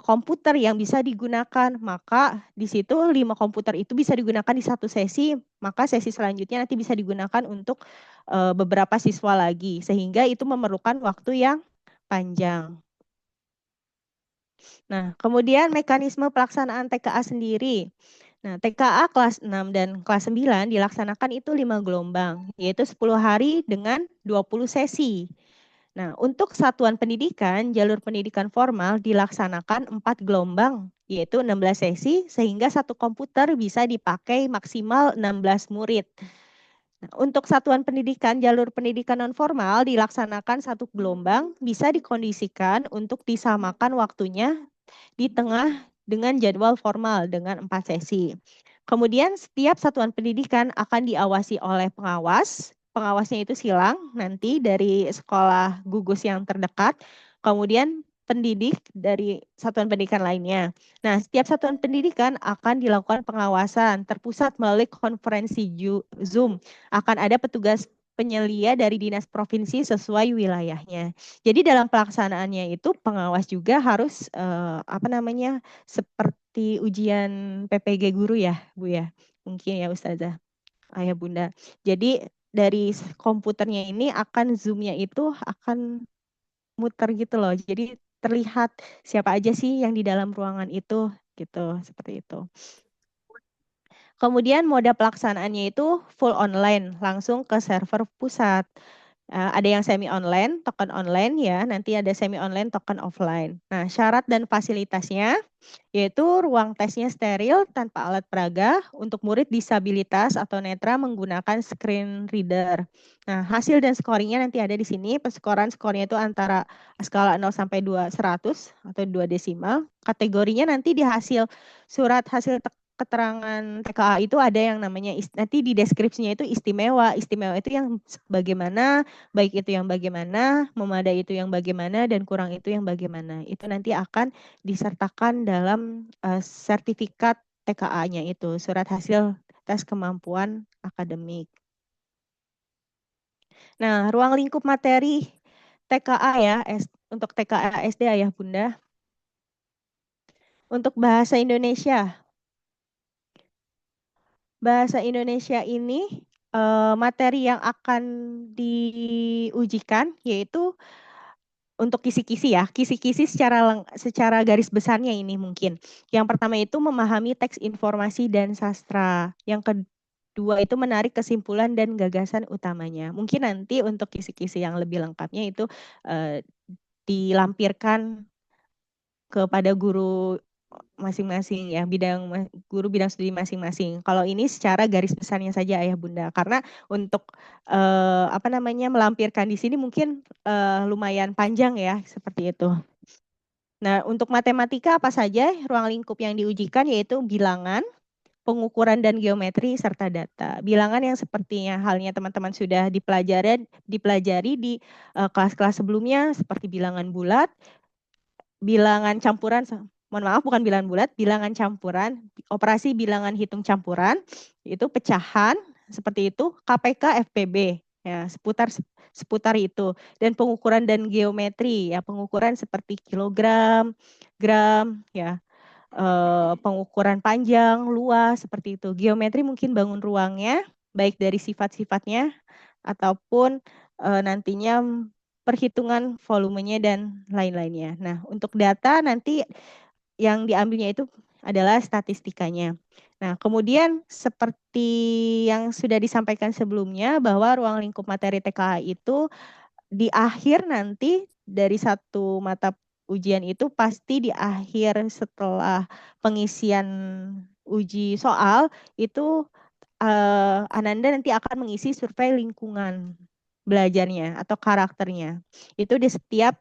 [SPEAKER 3] komputer yang bisa digunakan, maka di situ 5 komputer itu bisa digunakan di satu sesi, maka sesi selanjutnya nanti bisa digunakan untuk beberapa siswa lagi, sehingga itu memerlukan waktu yang panjang. Nah, kemudian mekanisme pelaksanaan TKA sendiri. Nah, TKA kelas 6 dan kelas 9 dilaksanakan itu 5 gelombang, yaitu 10 hari dengan 20 sesi. Nah, untuk satuan pendidikan, jalur pendidikan formal dilaksanakan 4 gelombang, yaitu 16 sesi, sehingga satu komputer bisa dipakai maksimal 16 murid. Nah, untuk satuan pendidikan, jalur pendidikan non formal dilaksanakan satu gelombang, bisa dikondisikan untuk disamakan waktunya di tengah dengan jadwal formal dengan 4 sesi. Kemudian setiap satuan pendidikan akan diawasi oleh pengawas. Pengawasnya itu silang nanti dari sekolah gugus yang terdekat. Kemudian pendidik dari satuan pendidikan lainnya. Nah, setiap satuan pendidikan akan dilakukan pengawasan terpusat melalui konferensi Zoom. Akan ada petugas penyelia dari dinas provinsi sesuai wilayahnya. Jadi dalam pelaksanaannya itu pengawas juga harus seperti ujian PPG guru ya, Bu ya. Mungkin ya Ustazah, Ayah Bunda. Jadi dari komputernya ini akan Zoom-nya itu akan muter gitu loh. Jadi terlihat siapa aja sih yang di dalam ruangan itu gitu, seperti itu. Kemudian moda pelaksanaannya itu full online, langsung ke server pusat. Ada yang semi online, token online ya, nanti ada semi online, token offline. Nah, syarat dan fasilitasnya yaitu ruang tesnya steril tanpa alat peraga untuk murid disabilitas atau netra menggunakan screen reader. Nah, hasil dan scoringnya nanti ada di sini. Skornya itu antara skala 0 sampai 200 atau 2 desimal. Kategorinya nanti di surat hasil keterangan TKA itu ada yang namanya nanti di deskripsinya itu istimewa. Istimewa itu yang bagaimana, baik itu yang bagaimana, memadai itu yang bagaimana, dan kurang itu yang bagaimana. Itu nanti akan disertakan dalam sertifikat TKA-nya itu, surat hasil tes kemampuan akademik. Nah, ruang lingkup materi TKA ya, untuk TKA SD Ayah Bunda. Untuk bahasa Indonesia. Bahasa Indonesia ini materi yang akan diujikan yaitu untuk kisi-kisi ya, kisi-kisi secara garis besarnya ini mungkin. Yang pertama itu memahami teks informasi dan sastra. Yang kedua itu menarik kesimpulan dan gagasan utamanya. Mungkin nanti untuk kisi-kisi yang lebih lengkapnya itu dilampirkan kepada guru masing-masing ya, guru bidang studi masing-masing. Kalau ini secara garis besarnya saja Ayah Bunda, karena untuk melampirkan di sini mungkin lumayan panjang ya, seperti itu. Nah, untuk matematika apa saja ruang lingkup yang diujikan yaitu bilangan, pengukuran dan geometri serta data. Bilangan yang sepertinya halnya teman-teman sudah dipelajari di kelas-kelas sebelumnya seperti bilangan bulat, bilangan campuran, mohon maaf bukan bilangan bulat, bilangan campuran, operasi bilangan hitung campuran, itu pecahan seperti itu, KPK, FPB, ya seputar itu, dan pengukuran dan geometri, ya pengukuran seperti kilogram, gram, ya pengukuran panjang, luas seperti itu. Geometri mungkin bangun ruangnya, baik dari sifat-sifatnya ataupun nantinya perhitungan volumenya dan lain-lainnya. Nah, untuk data nanti yang diambilnya itu adalah statistikanya. Nah, kemudian seperti yang sudah disampaikan sebelumnya bahwa ruang lingkup materi TKA itu di akhir nanti dari satu mata ujian itu pasti di akhir setelah pengisian uji soal itu Ananda nanti akan mengisi survei lingkungan belajarnya atau karakternya. Itu di setiap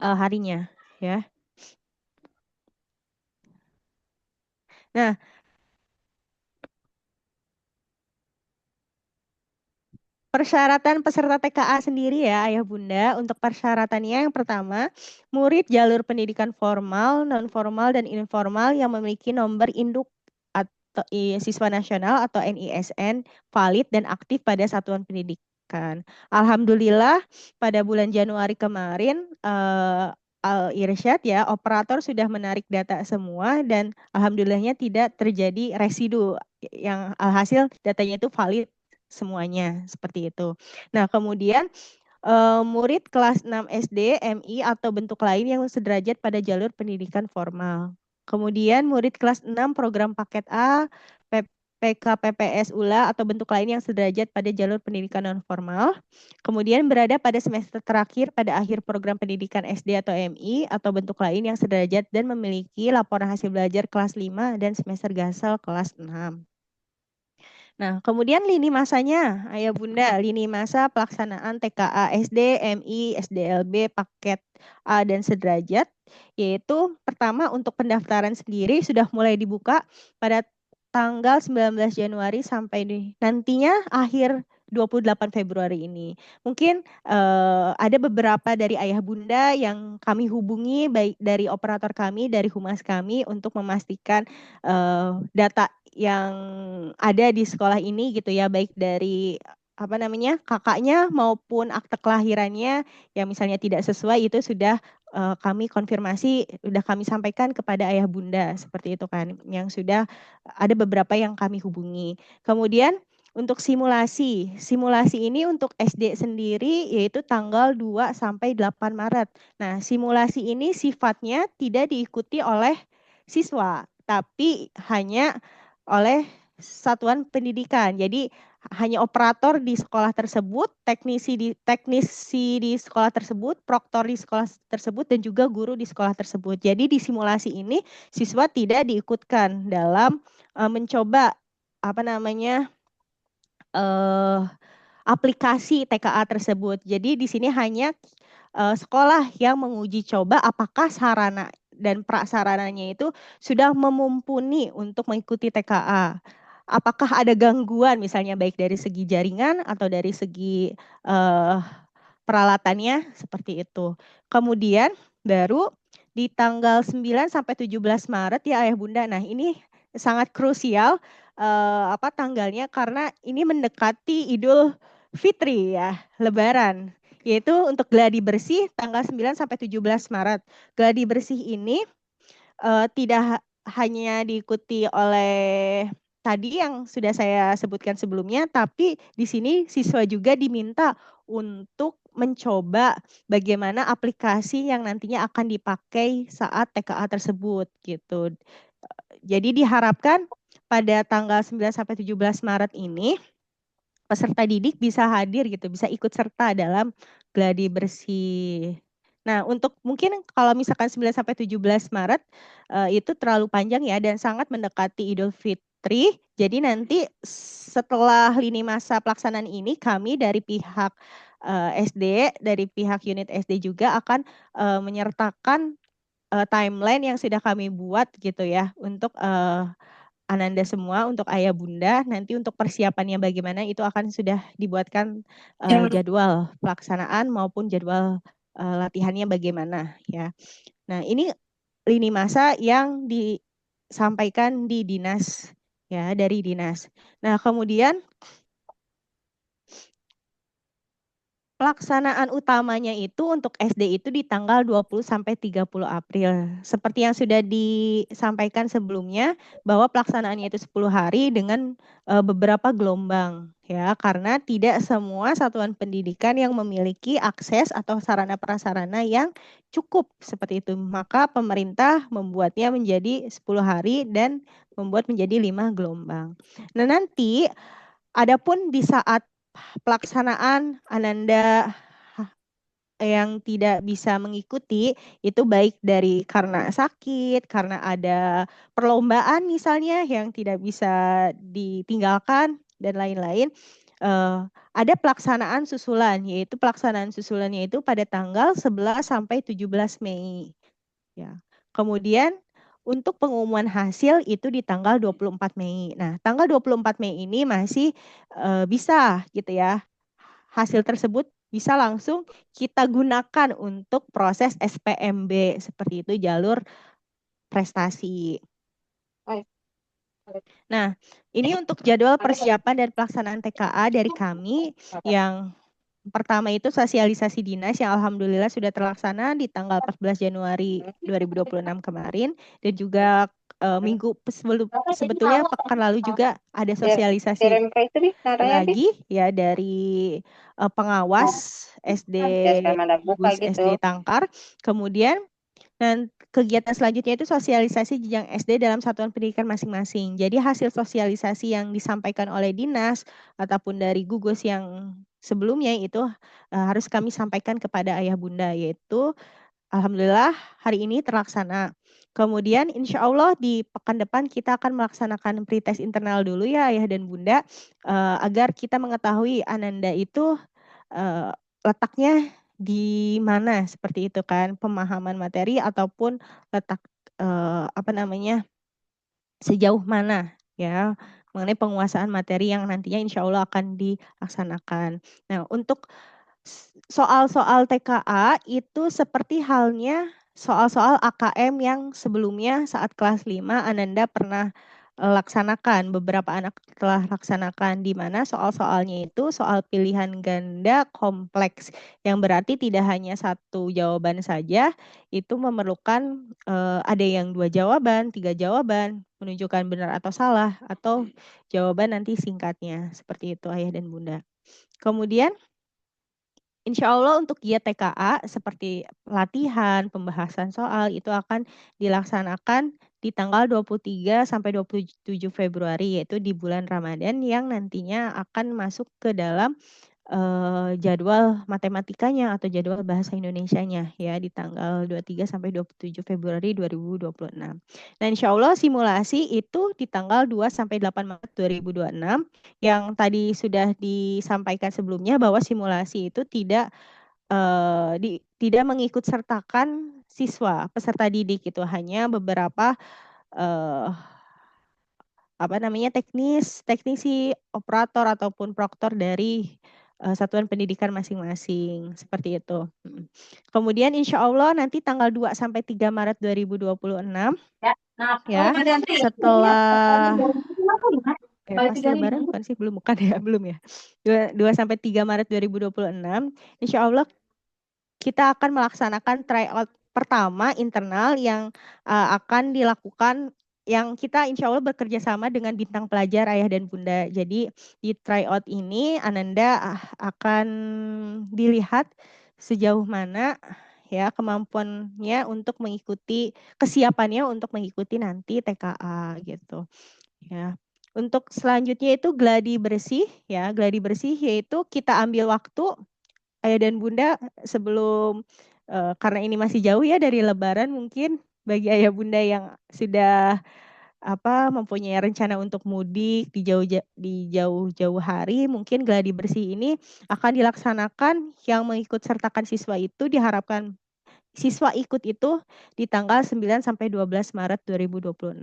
[SPEAKER 3] harinya ya. Nah, persyaratan peserta TKA sendiri ya Ayah Bunda. Untuk persyaratannya yang pertama, murid jalur pendidikan formal, non formal dan informal yang memiliki nomor induk atau siswa nasional atau NISN valid dan aktif pada satuan pendidikan. Alhamdulillah pada bulan Januari kemarin Al-Irsyad ya, operator sudah menarik data semua dan alhamdulillahnya tidak terjadi residu yang alhasil datanya itu valid semuanya seperti itu. Nah, kemudian murid kelas 6 SD, MI atau bentuk lain yang sederajat pada jalur pendidikan formal. Kemudian murid kelas 6 program paket A, PKPPS ULA atau bentuk lain yang sederajat pada jalur pendidikan non formal. Kemudian berada pada semester terakhir pada akhir program pendidikan SD atau MI atau bentuk lain yang sederajat dan memiliki laporan hasil belajar kelas 5 dan semester gasal kelas 6. Nah, kemudian lini masanya, Ayah Bunda, lini masa pelaksanaan TKA SD, MI, SDLB, paket A dan sederajat, yaitu pertama untuk pendaftaran sendiri sudah mulai dibuka pada tanggal 19 Januari sampai nantinya akhir 28 Februari ini. Mungkin ada beberapa dari Ayah Bunda yang kami hubungi baik dari operator kami, dari humas kami untuk memastikan data yang ada di sekolah ini gitu ya, baik dari kakaknya maupun akte kelahirannya yang misalnya tidak sesuai itu sudah kami konfirmasi, sudah kami sampaikan kepada Ayah Bunda seperti itu kan, yang sudah ada beberapa yang kami hubungi. Kemudian untuk simulasi ini untuk SD sendiri yaitu tanggal 2 sampai 8 Maret. Nah, simulasi ini sifatnya tidak diikuti oleh siswa, tapi hanya oleh satuan pendidikan. Jadi hanya operator di sekolah tersebut, teknisi di sekolah tersebut, proktor di sekolah tersebut, dan juga guru di sekolah tersebut. Jadi di simulasi ini siswa tidak diikutkan dalam mencoba aplikasi TKA tersebut. Jadi di sini hanya sekolah yang menguji coba apakah sarana dan prasarananya itu sudah memumpuni untuk mengikuti TKA. Apakah ada gangguan misalnya baik dari segi jaringan atau dari segi peralatannya seperti itu. Kemudian baru di tanggal 9 sampai 17 Maret ya Ayah Bunda. Nah, ini sangat krusial tanggalnya karena ini mendekati Idul Fitri ya, Lebaran. Yaitu untuk gladi bersih tanggal 9 sampai 17 Maret. Gladi bersih ini tidak hanya diikuti oleh tadi yang sudah saya sebutkan sebelumnya, tapi di sini siswa juga diminta untuk mencoba bagaimana aplikasi yang nantinya akan dipakai saat TKA tersebut gitu. Jadi diharapkan pada tanggal 9 sampai 17 Maret ini peserta didik bisa hadir gitu, bisa ikut serta dalam gladi bersih. Nah, untuk mungkin kalau misalkan 9 sampai 17 Maret itu terlalu panjang ya dan sangat mendekati Idul Fitri. Jadi nanti setelah lini masa pelaksanaan ini kami dari pihak SD, dari pihak unit SD juga akan menyertakan timeline yang sudah kami buat gitu ya untuk Ananda semua, untuk ayah bunda, nanti untuk persiapannya bagaimana itu akan sudah dibuatkan jadwal pelaksanaan maupun jadwal latihannya bagaimana ya. Nah, ini lini masa yang disampaikan di dinas ya, dari dinas. Nah, kemudian pelaksanaan utamanya itu untuk SD itu di tanggal 20 sampai 30 April. Seperti yang sudah disampaikan sebelumnya bahwa pelaksanaannya itu 10 hari dengan beberapa gelombang ya, karena tidak semua satuan pendidikan yang memiliki akses atau sarana prasarana yang cukup seperti itu. Maka pemerintah membuatnya menjadi 10 hari dan membuat menjadi 5 gelombang. Nah, nanti adapun di saat pelaksanaan Ananda yang tidak bisa mengikuti itu baik dari karena sakit, karena ada perlombaan misalnya yang tidak bisa ditinggalkan dan lain-lain. Ada pelaksanaan susulan, yaitu pelaksanaan susulannya itu pada tanggal 11 sampai 17 Mei. Ya. Kemudian untuk pengumuman hasil itu di tanggal 24 Mei. Nah, tanggal 24 Mei ini masih bisa gitu ya. Hasil tersebut bisa langsung kita gunakan untuk proses SPMB seperti itu, jalur prestasi. Nah, ini untuk jadwal persiapan dan pelaksanaan TKA dari kami yang pertama itu sosialisasi dinas yang alhamdulillah sudah terlaksana di tanggal 14 Januari 2026 kemarin, dan juga minggu sebetulnya pekan lalu juga ada sosialisasi lagi ya dari pengawas SD Gus SD Tangkar. Kemudian dan kegiatan selanjutnya itu sosialisasi jenjang SD dalam satuan pendidikan masing-masing. Jadi hasil sosialisasi yang disampaikan oleh dinas ataupun dari gugus yang sebelumnya itu harus kami sampaikan kepada ayah bunda, yaitu alhamdulillah hari ini terlaksana. Kemudian insya Allah di pekan depan kita akan melaksanakan pretest internal dulu ya ayah dan bunda, agar kita mengetahui Ananda itu letaknya di mana seperti itu kan, pemahaman materi ataupun letak sejauh mana ya mengenai penguasaan materi yang nantinya insya Allah akan dilaksanakan. Nah, untuk soal-soal TKA itu seperti halnya soal-soal AKM yang sebelumnya saat kelas 5 Ananda pernah laksanakan, beberapa anak telah laksanakan, di mana soal-soalnya itu soal pilihan ganda kompleks yang berarti tidak hanya satu jawaban saja, itu memerlukan ada yang 2 jawaban, 3 jawaban, menunjukkan benar atau salah, atau jawaban nanti singkatnya, seperti itu ayah dan bunda. Kemudian insya Allah untuk giat TKA seperti latihan, pembahasan soal itu akan dilaksanakan di tanggal 23 sampai 27 Februari, yaitu di bulan Ramadan yang nantinya akan masuk ke dalam jadwal matematikanya atau jadwal bahasa Indonesianya ya di tanggal 23 sampai 27 Februari 2026. Nah, insya Allah simulasi itu di tanggal 2 sampai 8 Maret 2026 yang tadi sudah disampaikan sebelumnya bahwa simulasi itu tidak mengikut sertakan siswa peserta didik, itu hanya beberapa teknisi operator ataupun proktor dari satuan pendidikan masing-masing seperti itu. Kemudian insya Allah nanti tanggal 2 sampai 3 Maret 2026 ya setelah pasti lebaran bukan sih, belum ya. 2 sampai 3 Maret 2026 insya Allah kita akan melaksanakan tryout pertama internal yang akan dilakukan, yang kita insya Allah bekerja sama dengan bintang pelajar ayah dan bunda. Jadi di tryout ini Ananda akan dilihat sejauh mana ya kemampuannya untuk mengikuti, kesiapannya untuk mengikuti nanti TKA gitu ya. Untuk selanjutnya itu gladi bersih ya. Gladi bersih yaitu kita ambil waktu ayah dan bunda sebelum karena ini masih jauh ya dari lebaran, mungkin bagi ayah bunda yang sudah mempunyai rencana untuk mudik di jauh-jauh hari, mungkin gladi bersih ini akan dilaksanakan, yang mengikut sertakan siswa itu diharapkan siswa ikut itu di tanggal 9 sampai 12 Maret 2026.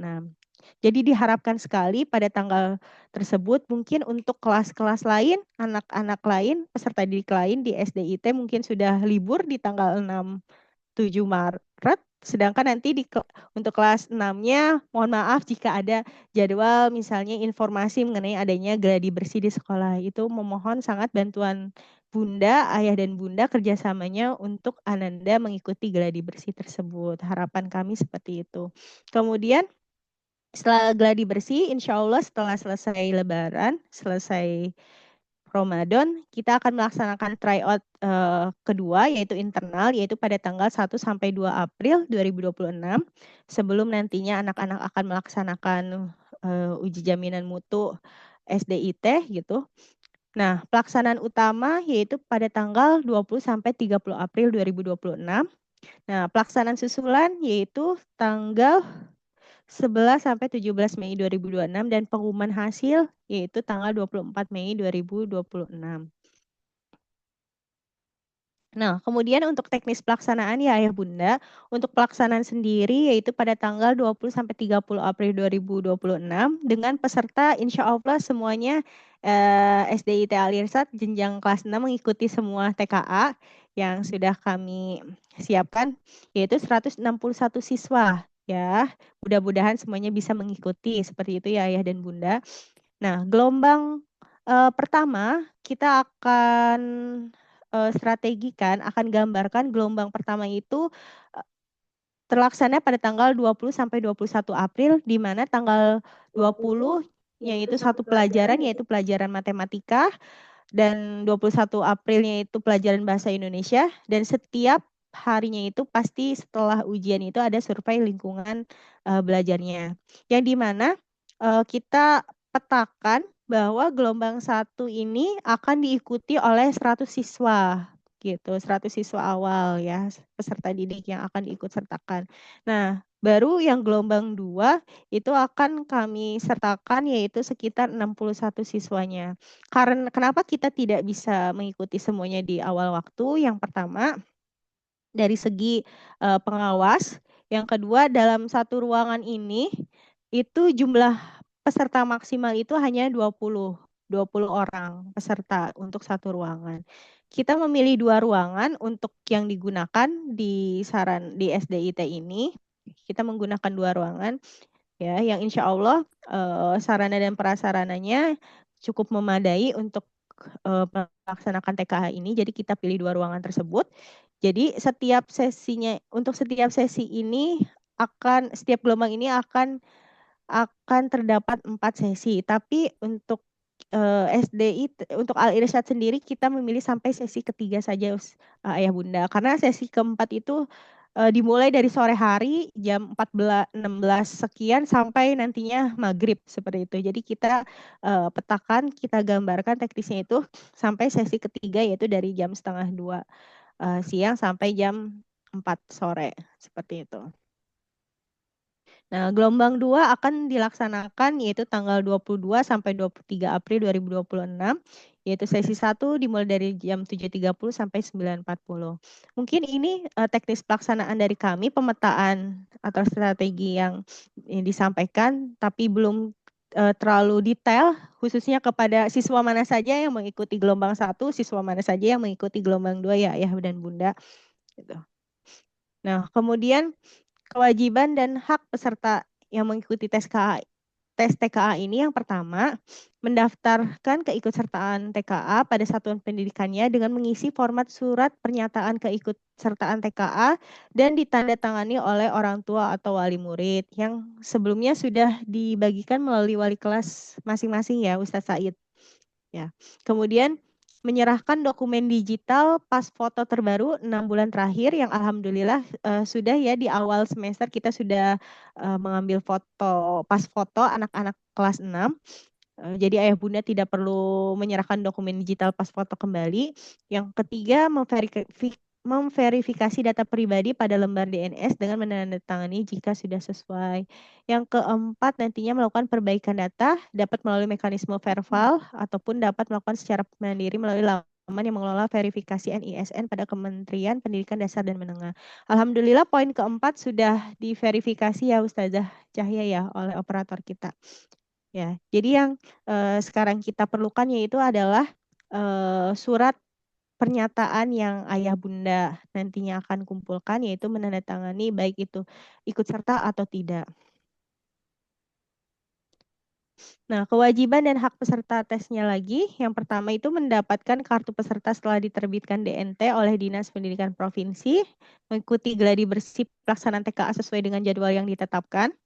[SPEAKER 3] Jadi diharapkan sekali pada tanggal tersebut mungkin untuk kelas-kelas lain, anak-anak lain, peserta didik lain di SDIT mungkin sudah libur di tanggal 6-7 Maret. Sedangkan nanti untuk kelas 6-nya mohon maaf jika ada jadwal misalnya informasi mengenai adanya gladi bersih di sekolah. Itu memohon sangat bantuan Bunda, ayah dan bunda kerjasamanya untuk Ananda mengikuti gladi bersih tersebut. Harapan kami seperti itu. Kemudian setelah gladi bersih, insya Allah setelah selesai lebaran, selesai Ramadan, kita akan melaksanakan tryout kedua yaitu internal, yaitu pada tanggal 1 sampai 2 April 2026. Sebelum nantinya anak-anak akan melaksanakan uji jaminan mutu SDIT gitu. Nah, pelaksanaan utama yaitu pada tanggal 20 sampai 30 April 2026. Nah, pelaksanaan susulan yaitu tanggal 11 sampai 17 Mei 2026 dan pengumuman hasil yaitu tanggal 24 Mei 2026. Nah, kemudian untuk teknis pelaksanaan ya ayah bunda, untuk pelaksanaan sendiri yaitu pada tanggal 20 sampai 30 April 2026 dengan peserta insya Allah semuanya SDIT Al-Irsad jenjang kelas 6 mengikuti semua TKA yang sudah kami siapkan, yaitu 161 siswa ya. Mudah-mudahan semuanya bisa mengikuti seperti itu ya ayah dan bunda. Nah, gelombang pertama kita akan strategikan, akan gambarkan gelombang pertama itu terlaksana pada tanggal 20 sampai 21 April, di mana tanggal 20 yaitu satu pelajaran yaitu pelajaran matematika, dan 21 Aprilnya itu pelajaran bahasa Indonesia, dan setiap harinya itu pasti setelah ujian itu ada survei lingkungan belajarnya, yang dimana kita petakan bahwa gelombang 1 ini akan diikuti oleh 100 siswa gitu, 100 siswa awal ya, peserta didik yang akan diikut sertakan. Nah, baru yang gelombang 2 itu akan kami sertakan yaitu sekitar 61 siswanya. Karena kenapa kita tidak bisa mengikuti semuanya di awal waktu? Yang pertama, dari segi pengawas, yang kedua dalam satu ruangan ini itu jumlah peserta maksimal itu hanya 20 orang peserta untuk satu ruangan. Kita memilih 2 ruangan untuk yang digunakan di SDIT ini. Kita menggunakan 2 ruangan ya, yang insya Allah sarana dan prasarananya cukup memadai untuk melaksanakan TKA ini. Jadi kita pilih 2 ruangan tersebut. Jadi setiap sesi ini setiap gelombang ini akan terdapat 4 sesi. Tapi untuk untuk Al-Irsyad sendiri kita memilih sampai sesi ketiga saja ayah bunda. Karena sesi keempat itu dimulai dari sore hari jam 16 sekian sampai nantinya maghrib seperti itu. Jadi kita petakan, kita gambarkan teknisnya itu sampai sesi ketiga yaitu dari jam 1:30 siang sampai jam 4 sore seperti itu. Nah, gelombang 2 akan dilaksanakan yaitu tanggal 22 sampai 23 April 2026, yaitu sesi 1 dimulai dari jam 7.30 sampai 9.40. Mungkin ini teknis pelaksanaan dari kami, pemetaan atau strategi yang disampaikan, tapi belum terlalu detail, khususnya kepada siswa mana saja yang mengikuti gelombang 1, siswa mana saja yang mengikuti gelombang 2 ya ayah dan bunda. Gitu. Nah, kemudian kewajiban dan hak peserta yang mengikuti tes TKA ini yang pertama, mendaftarkan keikutsertaan TKA pada satuan pendidikannya dengan mengisi format surat pernyataan keikutsertaan TKA dan ditandatangani oleh orang tua atau wali murid yang sebelumnya sudah dibagikan melalui wali kelas masing-masing ya Ustadz Said. Ya. Kemudian menyerahkan dokumen digital pas foto terbaru 6 bulan terakhir yang alhamdulillah sudah ya di awal semester kita sudah mengambil foto pas foto anak-anak kelas 6. Jadi ayah bunda tidak perlu menyerahkan dokumen digital pas foto kembali. Yang ketiga memverifikasi data pribadi pada lembar DNS dengan menandatangani jika sudah sesuai. Yang keempat, nantinya melakukan perbaikan data, dapat melalui mekanisme verbal ataupun dapat melakukan secara mandiri melalui laman yang mengelola verifikasi NISN pada Kementerian Pendidikan Dasar dan Menengah. Alhamdulillah poin keempat sudah diverifikasi ya Ustazah Cahya ya oleh operator kita. Ya, jadi yang sekarang kita perlukan yaitu adalah surat pernyataan yang ayah bunda nantinya akan kumpulkan yaitu menandatangani baik itu ikut serta atau tidak. Nah, kewajiban dan hak peserta tesnya lagi, yang pertama itu mendapatkan kartu peserta setelah diterbitkan DNT oleh Dinas Pendidikan Provinsi, mengikuti gladi bersih pelaksanaan TKA sesuai dengan jadwal yang ditetapkan,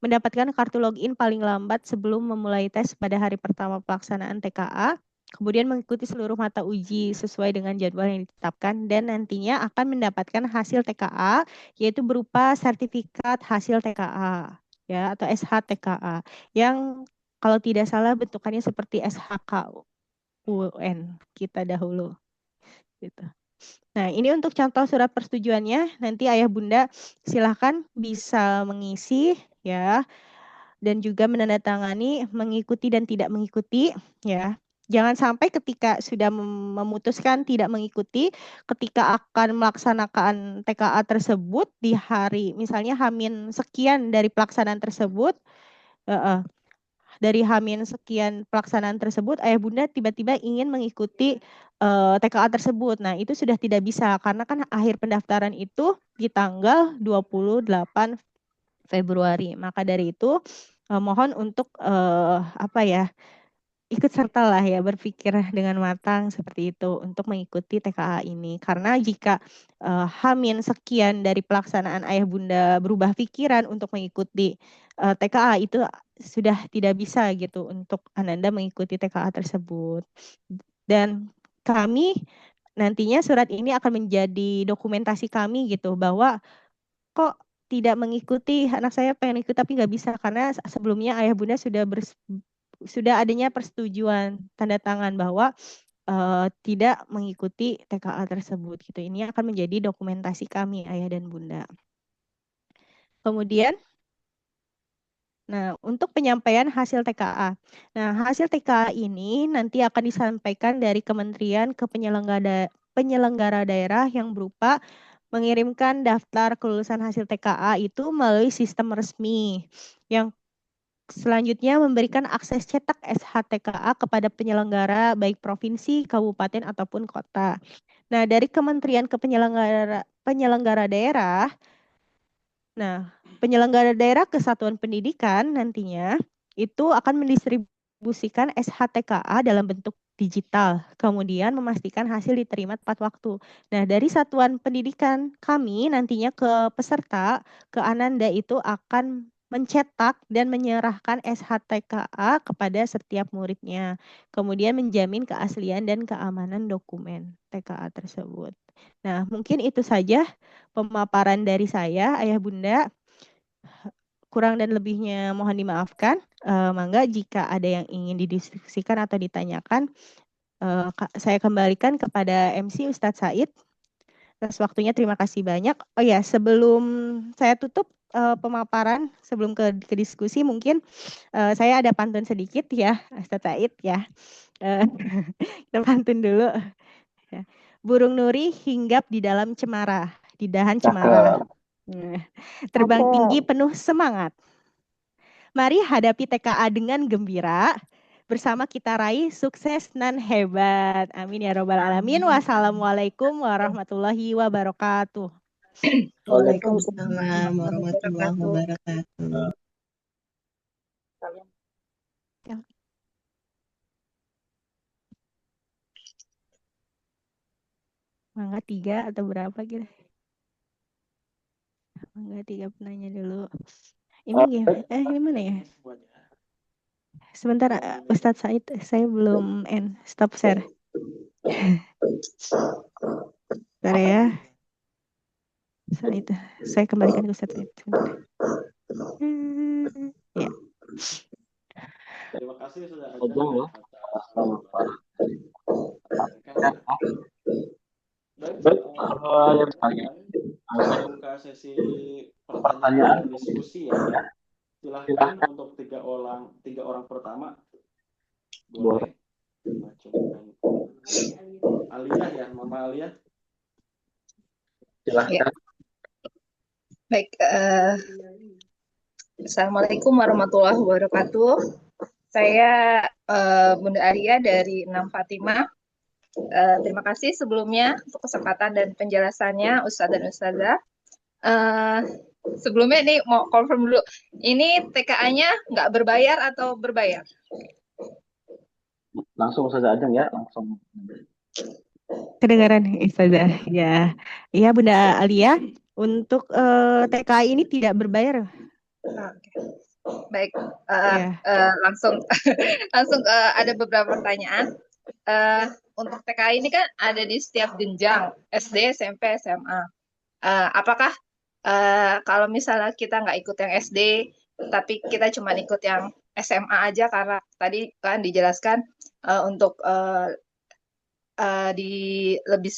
[SPEAKER 3] mendapatkan kartu login paling lambat sebelum memulai tes pada hari pertama pelaksanaan TKA, kemudian mengikuti seluruh mata uji sesuai dengan jadwal yang ditetapkan, dan nantinya akan mendapatkan hasil TKA, yaitu berupa sertifikat hasil TKA, ya atau SHTKA, yang kalau tidak salah bentukannya seperti SHKUN kita dahulu. Gitu. Nah, ini untuk contoh surat persetujuannya. Nanti ayah bunda silahkan bisa mengisi ya, dan juga menandatangani mengikuti dan tidak mengikuti ya. Jangan sampai ketika sudah memutuskan tidak mengikuti, ketika akan melaksanakan TKA tersebut di hari misalnya H- sekian dari pelaksanaan tersebut, dari H- sekian pelaksanaan tersebut, ayah bunda tiba-tiba ingin mengikuti TKA tersebut. Nah, itu sudah tidak bisa karena kan akhir pendaftaran itu di tanggal 28 Februari. Maka dari itu mohon untuk ikut sertalah ya, berpikir dengan matang seperti itu untuk mengikuti TKA ini. Karena jika H- sekian dari pelaksanaan ayah bunda berubah pikiran untuk mengikuti TKA itu sudah tidak bisa gitu untuk Ananda mengikuti TKA tersebut. Dan kami nantinya surat ini akan menjadi dokumentasi kami gitu bahwa kok tidak mengikuti, anak saya pengen ikut tapi nggak bisa karena sebelumnya ayah bunda sudah adanya persetujuan tanda tangan bahwa tidak mengikuti TKA tersebut gitu. Ini akan menjadi dokumentasi kami ayah dan bunda. Kemudian nah, untuk penyampaian hasil TKA. Nah, hasil TKA ini nanti akan disampaikan dari kementerian ke penyelenggara daerah yang berupa mengirimkan daftar kelulusan hasil TKA itu melalui sistem resmi yang selanjutnya memberikan akses cetak SHTKA kepada penyelenggara baik provinsi, kabupaten ataupun kota. Nah, dari kementerian ke penyelenggara daerah, nah, penyelenggara daerah kesatuan pendidikan nantinya itu akan mendistribusikan SHTKA dalam bentuk digital, kemudian memastikan hasil diterima tepat waktu. Nah, dari satuan pendidikan kami nantinya ke peserta, ke Ananda itu akan mencetak dan menyerahkan SHTKA kepada setiap muridnya. Kemudian menjamin keaslian dan keamanan dokumen TKA tersebut. Nah, mungkin itu saja pemaparan dari saya, Ayah Bunda. Kurang dan lebihnya mohon dimaafkan. Mangga jika ada yang ingin didiskusikan atau ditanyakan, saya kembalikan kepada MC Ustadz Said. Atas waktunya terima kasih banyak. Oh ya, sebelum saya tutup pemaparan, sebelum ke diskusi, mungkin saya ada pantun sedikit ya, Ustadz Said ya. Kita pantun dulu. Ya. Burung nuri hinggap di dalam cemara, di dahan cemara. Terbang tinggi penuh semangat. Mari hadapi TKA dengan gembira. Bersama kita raih sukses nan hebat. Amin ya robbal alamin. Wassalamualaikum warahmatullahi wabarakatuh.
[SPEAKER 4] Waalaikumsalam warahmatullahi wabarakatuh.
[SPEAKER 3] Mangga 3 atau berapa gitu? Mangga 3 penanya dulu. Ini ini mana ya? Sebentar Ustadz Said, saya belum stop share. Bentar ya. Said, saya kembalikan ke Ustadz Said. Ya.
[SPEAKER 5] Terima kasih sudah
[SPEAKER 1] Ajeng ya. Baik, kalau yang tanya,
[SPEAKER 5] saya buka sesi pertanyaan dan diskusi ya. Silahkan untuk tiga orang pertama. Boleh. Alia ya, Mama Alia.
[SPEAKER 1] Silahkan.
[SPEAKER 4] Ya. Baik, Assalamualaikum warahmatullahi wabarakatuh. Saya Bunda Alia dari 6 Fatimah. Terima kasih sebelumnya untuk kesempatan dan penjelasannya Ustadz dan Ustazah. Sebelumnya ini mau confirm dulu, ini TKA-nya nggak berbayar atau berbayar?
[SPEAKER 1] Langsung saja Ajeng ya, langsung.
[SPEAKER 3] Kedengaran Ustazah ya. Iya Bunda Alia, untuk TKA ini tidak berbayar.
[SPEAKER 4] Okay. Baik, langsung ada beberapa pertanyaan. Untuk TKA ini kan ada di setiap jenjang SD, SMP, SMA. Apakah kalau misalnya kita nggak ikut yang SD, tapi kita cuma ikut yang SMA aja karena tadi kan dijelaskan untuk lebih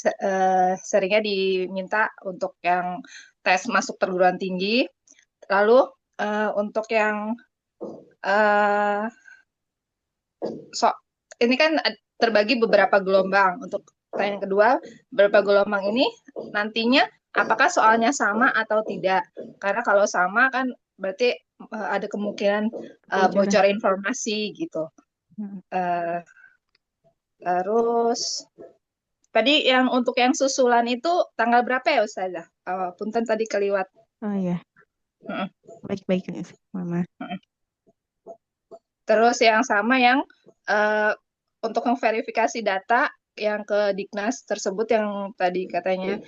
[SPEAKER 4] seringnya diminta untuk yang tes masuk perguruan tinggi. Lalu untuk yang ini kan terbagi beberapa gelombang. Untuk pertanyaan kedua, beberapa gelombang ini nantinya apakah soalnya sama atau tidak? Karena kalau sama kan berarti ada kemungkinan bocor informasi gitu. Terus tadi yang untuk yang susulan itu tanggal berapa ya Ustazah? Punten tadi keliwat.
[SPEAKER 3] Oh iya. Baik-baik Mama.
[SPEAKER 4] Terus yang sama yang untuk verifikasi data yang ke Diknas tersebut yang tadi katanya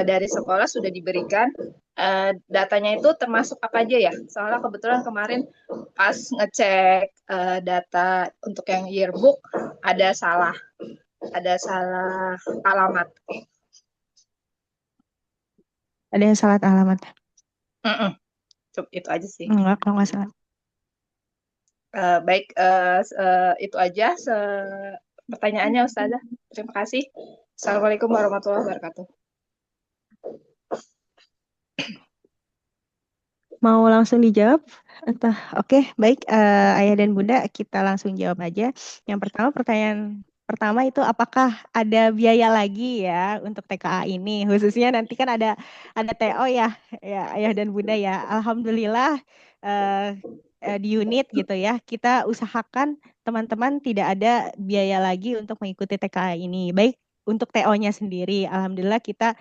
[SPEAKER 4] dari sekolah sudah diberikan, datanya itu termasuk apa aja ya? Soalnya kebetulan kemarin pas ngecek data untuk yang yearbook ada salah alamat.
[SPEAKER 3] Ada yang salah alamat?
[SPEAKER 4] Itu aja sih.
[SPEAKER 3] Enggak, kalau nggak salah.
[SPEAKER 4] Baik, itu aja pertanyaannya Ustazah. Terima kasih. Assalamualaikum warahmatullahi wabarakatuh.
[SPEAKER 3] Mau langsung dijawab? Oke, baik Ayah dan Bunda, kita langsung jawab aja. Yang pertama, pertanyaan pertama itu apakah ada biaya lagi ya untuk TKA ini? Khususnya nanti kan ada TO ya Ayah dan Bunda ya. Alhamdulillah di unit gitu ya, kita usahakan teman-teman tidak ada biaya lagi untuk mengikuti TKA ini. Baik untuk TO-nya sendiri, alhamdulillah kita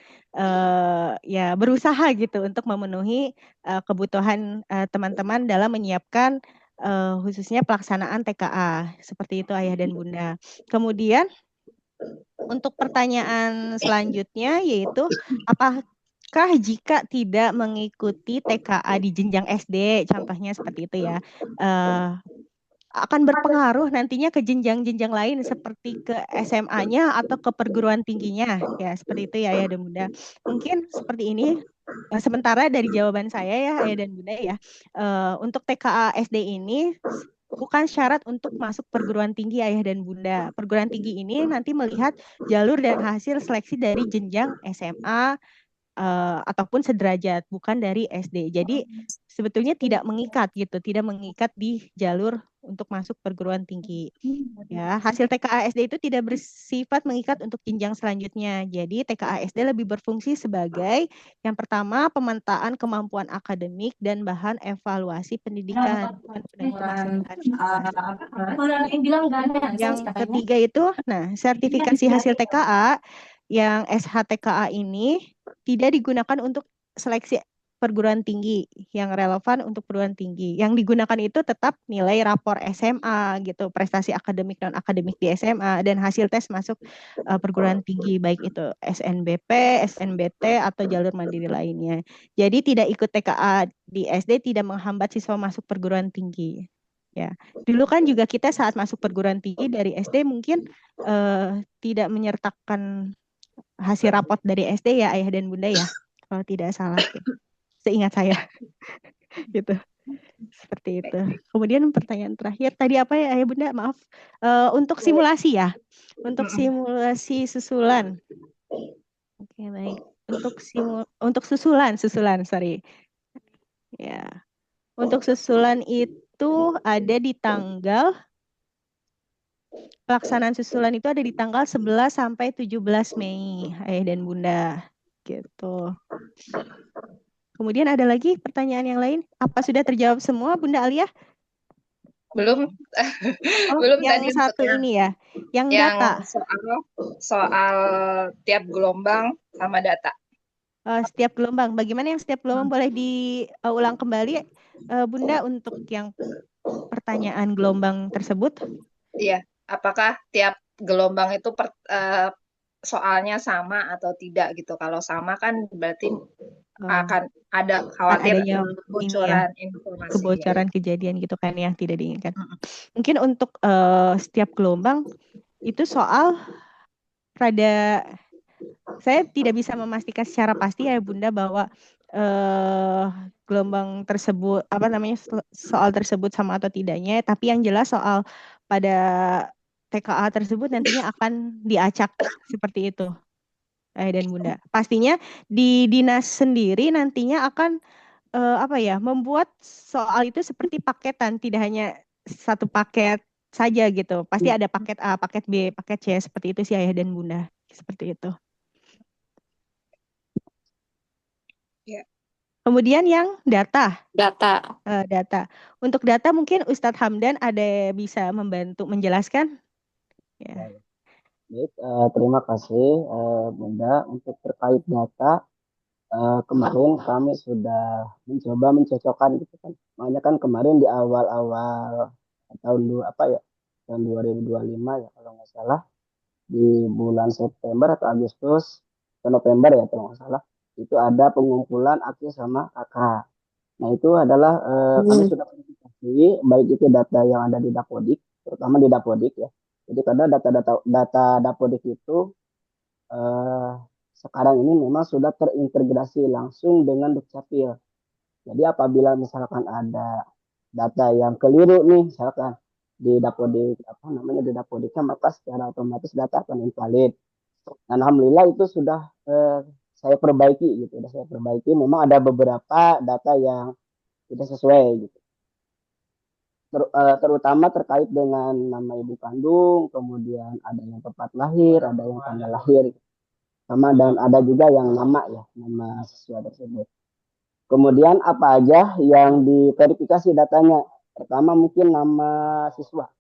[SPEAKER 3] ya berusaha gitu untuk memenuhi kebutuhan teman-teman dalam menyiapkan khususnya pelaksanaan TKA. Seperti itu Ayah dan Bunda. Kemudian untuk pertanyaan selanjutnya yaitu signifinkah jika tidak mengikuti TKA di jenjang SD? Contohnya seperti itu ya. Akan berpengaruh nantinya ke jenjang-jenjang lain seperti ke SMA-nya atau ke perguruan tingginya. Ya, seperti itu ya Ayah dan Bunda. Mungkin seperti ini. Sementara dari jawaban saya ya Ayah dan Bunda ya. Untuk TKA SD ini bukan syarat untuk masuk perguruan tinggi Ayah dan Bunda. Perguruan tinggi ini nanti melihat jalur dan hasil seleksi dari jenjang SMA ataupun sederajat, bukan dari SD. Jadi sebetulnya tidak mengikat gitu, tidak mengikat di jalur untuk masuk perguruan tinggi. Ya, hasil TKA SD itu tidak bersifat mengikat untuk jenjang selanjutnya. Jadi TKA SD lebih berfungsi sebagai yang pertama pemetaan kemampuan akademik dan bahan evaluasi pendidikan. Yang ketiga itu, nah sertifikasi hasil TKA yang SHTKA ini tidak digunakan untuk seleksi perguruan tinggi yang relevan untuk perguruan tinggi. Yang digunakan itu tetap nilai rapor SMA gitu, prestasi akademik non akademik di SMA dan hasil tes masuk perguruan tinggi baik itu SNBP, SNBT atau jalur mandiri lainnya. Jadi tidak ikut TKA di SD tidak menghambat siswa masuk perguruan tinggi. Ya, dulu kan juga kita saat masuk perguruan tinggi dari SD mungkin tidak menyertakan hasil rapot dari SD ya Ayah dan Bunda ya, kalau tidak salah. Seingat saya gitu, seperti itu. Kemudian pertanyaan terakhir tadi apa ya Ayah Bunda, maaf, untuk simulasi ya, untuk simulasi susulan. Oke, baik, untuk susulan sorry ya, untuk susulan itu ada di tanggal pelaksanaan susulan itu ada di tanggal 11 sampai 17 Mei Ayah dan Bunda gitu. Kemudian ada lagi pertanyaan yang lain? Apa sudah terjawab semua, Bunda Alia?
[SPEAKER 4] Belum.
[SPEAKER 3] Belum yang tadi satu ini ya, yang data.
[SPEAKER 4] Soal tiap gelombang sama data.
[SPEAKER 3] Setiap gelombang. Bagaimana yang setiap gelombang boleh diulang kembali, Bunda, untuk yang pertanyaan gelombang tersebut?
[SPEAKER 4] Iya. Apakah tiap gelombang itu soalnya sama atau tidak gitu? Kalau sama kan berarti akan ada khawatir kebocoran informasi.
[SPEAKER 3] Kebocoran kejadian gitu kan yang tidak diinginkan. Mungkin untuk setiap gelombang itu soal rada saya tidak bisa memastikan secara pasti ya Bunda bahwa gelombang tersebut soal tersebut sama atau tidaknya, tapi yang jelas soal pada TKA tersebut nantinya akan diacak seperti itu dan Bunda. Pastinya di dinas sendiri nantinya akan membuat soal itu seperti paketan, tidak hanya satu paket saja gitu. Pasti ada paket A, paket B, paket C, seperti itu sih Ayah dan Bunda. Seperti itu.
[SPEAKER 4] Ya.
[SPEAKER 3] Kemudian yang data.
[SPEAKER 6] Data.
[SPEAKER 3] Untuk data mungkin Ustadz Hamdan ada bisa membantu menjelaskan?
[SPEAKER 7] Ya. Baik, terima kasih Bunda. Untuk terkait data, kemarin kami sudah mencoba mencocokkan gitu kan. Makanya kan kemarin di awal-awal tahun 2025 ya kalau nggak salah, di bulan September atau Agustus atau November ya kalau nggak salah, itu ada pengumpulan akil sama kakak. Nah itu adalah kami sudah verifikasi baik itu data yang ada di Dapodik, terutama di Dapodik ya. Jadi karena data Dapodik itu sekarang ini memang sudah terintegrasi langsung dengan Dukcapil. Jadi apabila misalkan ada data yang keliru nih, misalkan di Dapodik di Dapodiknya, maka secara otomatis data akan invalid. Dan alhamdulillah itu sudah saya perbaiki gitu, saya perbaiki. Memang ada beberapa data yang tidak sesuai gitu. Terutama terkait dengan nama ibu kandung, kemudian ada yang tempat lahir, ada yang tanggal lahir, sama dan ada juga yang nama siswa tersebut. Kemudian apa aja yang diverifikasi datanya? Pertama mungkin nama siswa.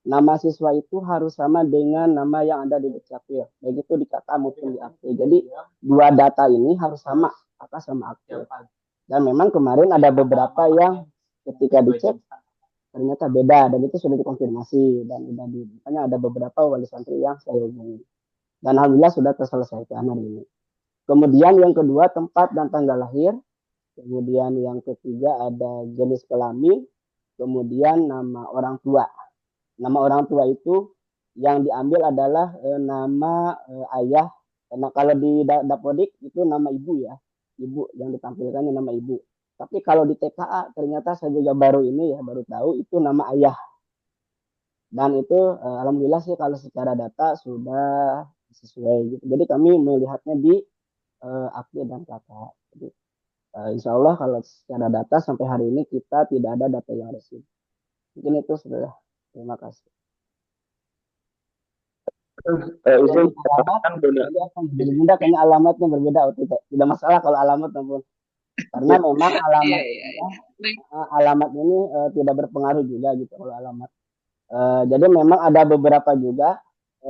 [SPEAKER 7] Nama siswa itu harus sama dengan nama yang ada di Dukcapil, baik itu di KK maupun di akte. Jadi dua data ini harus sama, KK sama akte. Dan memang kemarin ada beberapa yang ketika dicek ternyata beda, dan itu sudah dikonfirmasi dan makanya ada beberapa wali santri yang saya hubungi. Dan alhamdulillah sudah terselesaikan hari ini. Kemudian yang kedua tempat dan tanggal lahir. Kemudian yang ketiga ada jenis kelamin. Kemudian nama orang tua. Nama orang tua itu yang diambil adalah nama ayah. Karena kalau di Dapodik itu nama ibu ya. Ibu yang ditampilkannya nama ibu. Tapi kalau di TKA ternyata saya juga baru tahu itu nama ayah. Dan itu alhamdulillah sih kalau secara data sudah sesuai gitu. Jadi kami melihatnya di akte dan kakak. Jadi, insya Allah kalau secara data sampai hari ini kita tidak ada data yang resmi. Mungkin itu sudah. Terima kasih.
[SPEAKER 1] Izin
[SPEAKER 7] alamat jadi akan berbeda kayaknya alamatnya berbeda tidak masalah kalau alamat maupun karena memang alamat ini tidak berpengaruh juga gitu kalau alamat. Jadi memang ada beberapa juga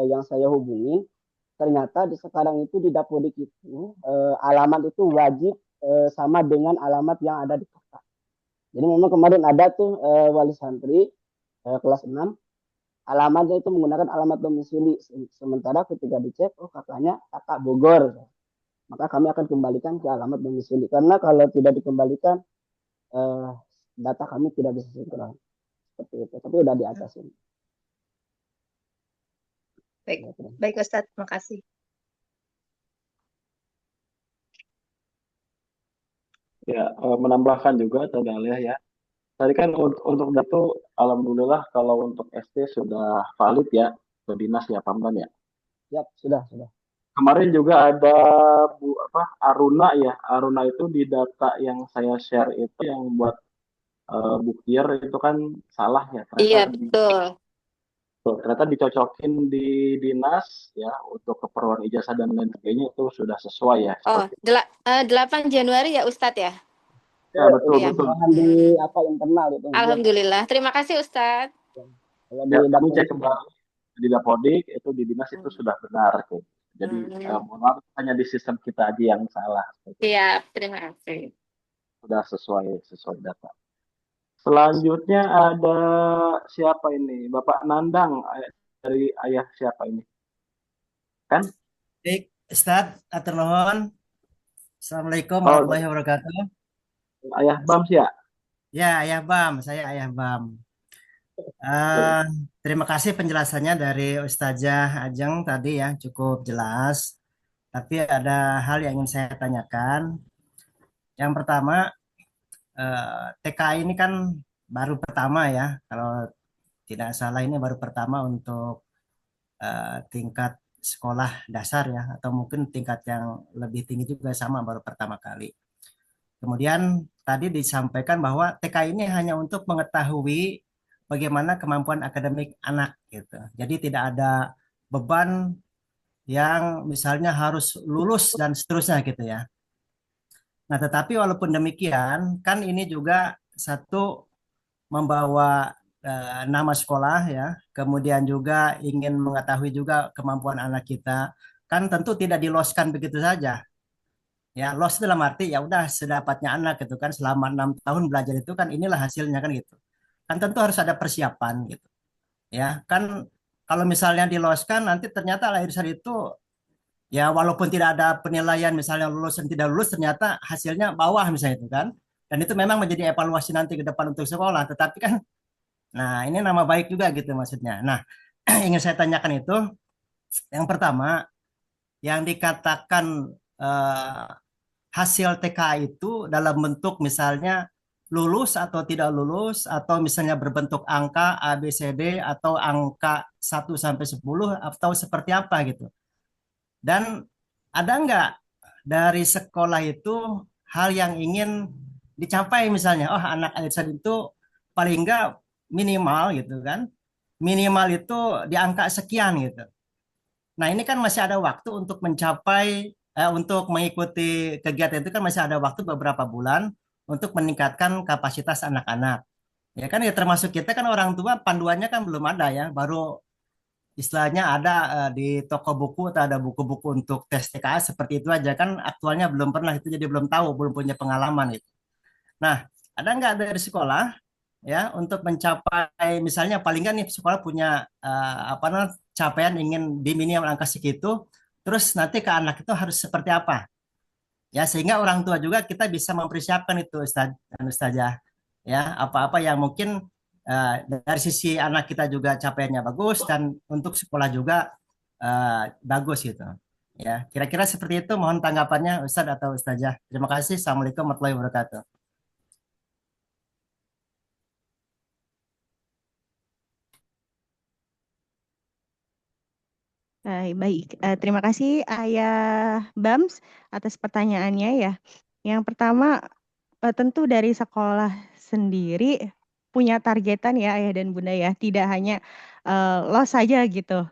[SPEAKER 7] yang saya hubungi ternyata di sekarang itu di Dapodik itu alamat itu wajib sama dengan alamat yang ada di kota. Jadi memang kemarin ada tuh wali santri kelas 6 alamatnya itu menggunakan alamat domisili. Sementara ketika dicek, oh kakaknya kakak Bogor. Maka kami akan kembalikan ke alamat domisili. Karena kalau tidak dikembalikan, data kami tidak bisa sinkron. Seperti itu. Tapi udah diatasin.
[SPEAKER 4] Baik Ustadz, terima kasih.
[SPEAKER 1] Ya, menambahkan juga Tanda Alia ya. Tadi kan untuk itu alhamdulillah kalau untuk SD sudah valid ya ke dinas ya Pamdan ya.
[SPEAKER 7] Ya, sudah.
[SPEAKER 1] Kemarin juga ada Aruna ya. Aruna itu di data yang saya share itu yang buat buktier itu kan salah ya. Ternyata
[SPEAKER 6] Iya, betul.
[SPEAKER 1] Ternyata dicocokin di dinas ya untuk keperluan ijazah dan lain sebagainya itu sudah sesuai ya.
[SPEAKER 6] Oh, 8 Januari ya Ustadz ya?
[SPEAKER 1] Ya, betul.
[SPEAKER 7] Di internal itu.
[SPEAKER 6] Alhamdulillah. Terima kasih Ustadz.
[SPEAKER 1] Kami cek kembali di Dapodik itu di dinas itu sudah benar tuh. Jadi mohon maaf hanya di sistem kita aja yang salah.
[SPEAKER 6] Iya, terima kasih.
[SPEAKER 1] Sudah sesuai data. Selanjutnya ada siapa ini? Bapak Nandang dari ayah siapa ini? Kan?
[SPEAKER 8] Baik, Ustadz, atur nuhun. Assalamualaikum warahmatullahi wabarakatuh.
[SPEAKER 1] Ayah Bam sih ya?
[SPEAKER 8] Ya, Ayah Bam, saya Ayah Bam. Terima kasih penjelasannya dari Ustazah Ajeng tadi ya, cukup jelas. Tapi ada hal yang ingin saya tanyakan. Yang pertama, TKI ini kan baru pertama ya, kalau tidak salah ini baru pertama untuk tingkat sekolah dasar ya, atau mungkin tingkat yang lebih tinggi juga sama baru pertama kali. Kemudian tadi disampaikan bahwa TK ini hanya untuk mengetahui bagaimana kemampuan akademik anak gitu. Jadi tidak ada beban yang misalnya harus lulus dan seterusnya gitu ya. Nah, tetapi walaupun demikian, kan ini juga satu membawa nama sekolah ya, kemudian juga ingin mengetahui juga kemampuan anak kita, kan tentu tidak diloskan begitu saja. Ya, los dalam arti ya udah sedapatnya anak gitu kan selama 6 tahun belajar itu kan inilah hasilnya kan gitu. Kan tentu harus ada persiapan gitu. Ya, kan kalau misalnya diloskan nanti ternyata lahir saat itu ya walaupun tidak ada penilaian misalnya lulus dan tidak lulus ternyata hasilnya bawah misalnya itu kan. Dan itu memang menjadi evaluasi nanti ke depan untuk sekolah, tetapi kan nah ini nama baik juga gitu maksudnya. Nah, ingin saya tanyakan itu yang pertama yang dikatakan hasil TK itu dalam bentuk misalnya lulus atau tidak lulus atau misalnya berbentuk angka A, B, C, D atau angka 1 sampai 10 atau seperti apa gitu. Dan ada nggak dari sekolah itu hal yang ingin dicapai misalnya, oh anak Alisan itu paling nggak minimal gitu kan, minimal itu di angka sekian gitu. Nah ini kan masih ada waktu untuk mencapai untuk mengikuti kegiatan itu kan masih ada waktu beberapa bulan untuk meningkatkan kapasitas anak-anak. Ya kan ya termasuk kita kan orang tua panduannya kan belum ada ya, baru istilahnya ada di toko buku atau ada buku-buku untuk tes TKA seperti itu aja kan aktualnya belum pernah itu jadi belum tahu, belum punya pengalaman itu. Nah, ada nggak dari sekolah ya untuk mencapai misalnya paling nggak nih sekolah punya apa namanya capaian ingin di minimal angka segitu, terus nanti ke anak itu harus seperti apa? ya, sehingga orang tua juga kita bisa mempersiapkan itu Ustaz dan Ustazah, ya, apa-apa yang mungkin dari sisi anak kita juga capaiannya bagus dan untuk sekolah juga bagus gitu. Ya, kira-kira seperti itu. Mohon tanggapannya Ustaz atau Ustazah. Terima kasih. Assalamualaikum warahmatullahi wabarakatuh.
[SPEAKER 3] Baik, terima kasih Ayah Bams atas pertanyaannya ya. Yang pertama, tentu dari sekolah sendiri punya targetan ya Ayah dan Bunda ya, tidak hanya los saja gitu.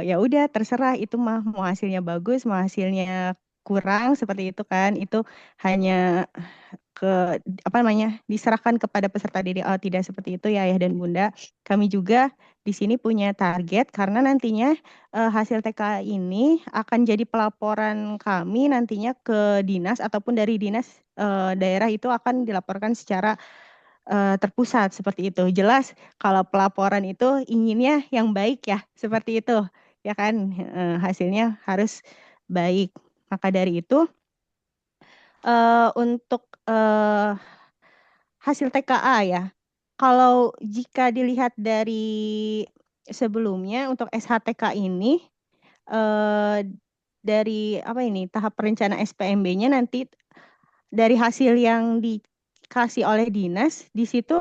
[SPEAKER 3] Ya udah terserah itu mah mau hasilnya bagus, mau hasilnya kurang seperti itu kan, itu hanya ke apa namanya diserahkan kepada peserta didik. Oh, tidak seperti itu ya Ayah dan Bunda. Kami juga di sini punya target karena nantinya hasil TK ini akan jadi pelaporan kami nantinya ke dinas ataupun dari dinas daerah itu akan dilaporkan secara terpusat seperti itu. Jelas kalau pelaporan itu inginnya yang baik ya, seperti itu. Ya kan, hasilnya harus baik. Maka dari itu untuk hasil TKA ya. Kalau jika dilihat dari sebelumnya untuk SHTK ini dari apa ini tahap perencana SPMB-nya nanti dari hasil yang dikasih oleh dinas di situ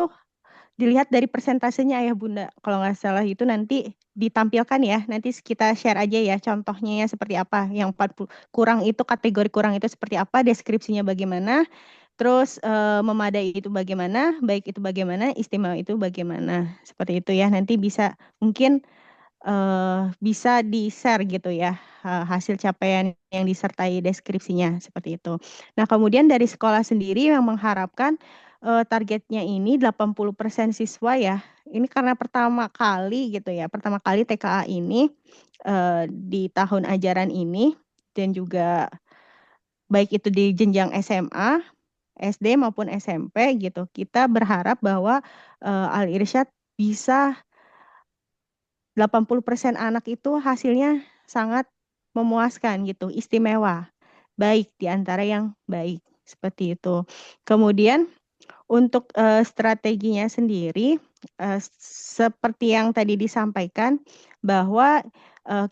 [SPEAKER 3] dilihat dari persentasenya ya Bunda. Kalau nggak salah itu nanti ditampilkan ya. Nanti kita share aja ya contohnya ya seperti apa. Yang 40 kurang itu kategori kurang itu seperti apa, deskripsinya bagaimana, terus memadai itu bagaimana, baik itu bagaimana, istimewa itu bagaimana. Seperti itu ya. Nanti bisa mungkin bisa di-share gitu ya hasil capaian yang disertai deskripsinya seperti itu. Nah, kemudian dari sekolah sendiri yang mengharapkan targetnya ini 80% siswa ya. Ini karena pertama kali gitu ya, pertama kali TKA ini di tahun ajaran ini dan juga baik itu di jenjang SMA, SD maupun SMP gitu. Kita berharap bahwa Al Irsyad bisa 80% anak itu hasilnya sangat memuaskan gitu, istimewa. Baik di antara yang baik seperti itu. Kemudian untuk strateginya sendiri seperti yang tadi disampaikan bahwa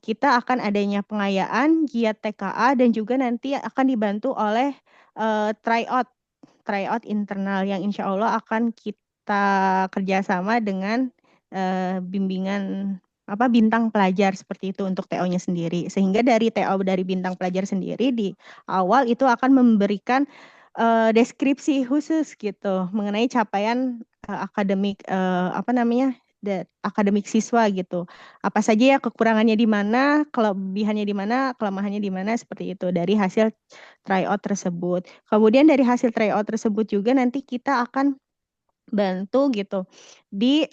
[SPEAKER 3] kita akan adanya pengayaan giat TKA dan juga nanti akan dibantu oleh tryout internal yang insya Allah akan kita kerjasama dengan bimbingan bintang pelajar seperti itu untuk TO-nya sendiri. Sehingga dari TO dari bintang pelajar sendiri di awal itu akan memberikan deskripsi khusus gitu mengenai capaian akademik akademik siswa gitu. Apa saja ya kekurangannya di mana, kelebihannya di mana, kelemahannya di mana seperti itu dari hasil tryout tersebut. Kemudian dari hasil tryout tersebut juga nanti kita akan bantu gitu di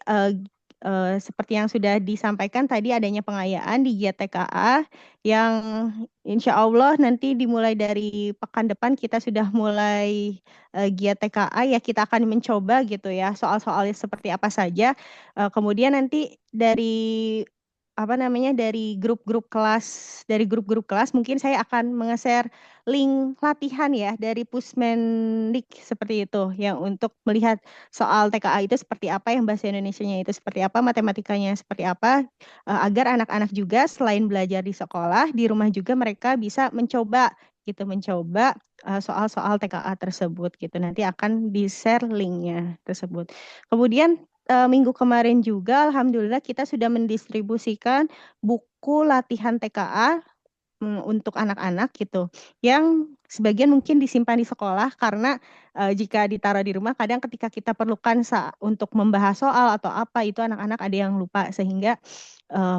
[SPEAKER 3] seperti yang sudah disampaikan tadi adanya pengayaan di giat TKA yang insya Allah nanti dimulai dari pekan depan kita sudah mulai giat TKA ya kita akan mencoba gitu ya soal-soalnya seperti apa saja. Kemudian nanti dari dari grup-grup kelas mungkin saya akan menge-share link latihan ya dari Pusmendik seperti itu yang untuk melihat soal TKA itu seperti apa, yang bahasa Indonesianya itu seperti apa, matematikanya seperti apa, agar anak-anak juga selain belajar di sekolah, di rumah juga mereka bisa mencoba soal-soal TKA tersebut gitu. Nanti akan di-share linknya tersebut. Kemudian minggu kemarin juga alhamdulillah kita sudah mendistribusikan buku latihan TKA untuk anak-anak gitu yang sebagian mungkin disimpan di sekolah karena jika ditaruh di rumah kadang ketika kita perlukan untuk membahas soal atau apa itu anak-anak ada yang lupa sehingga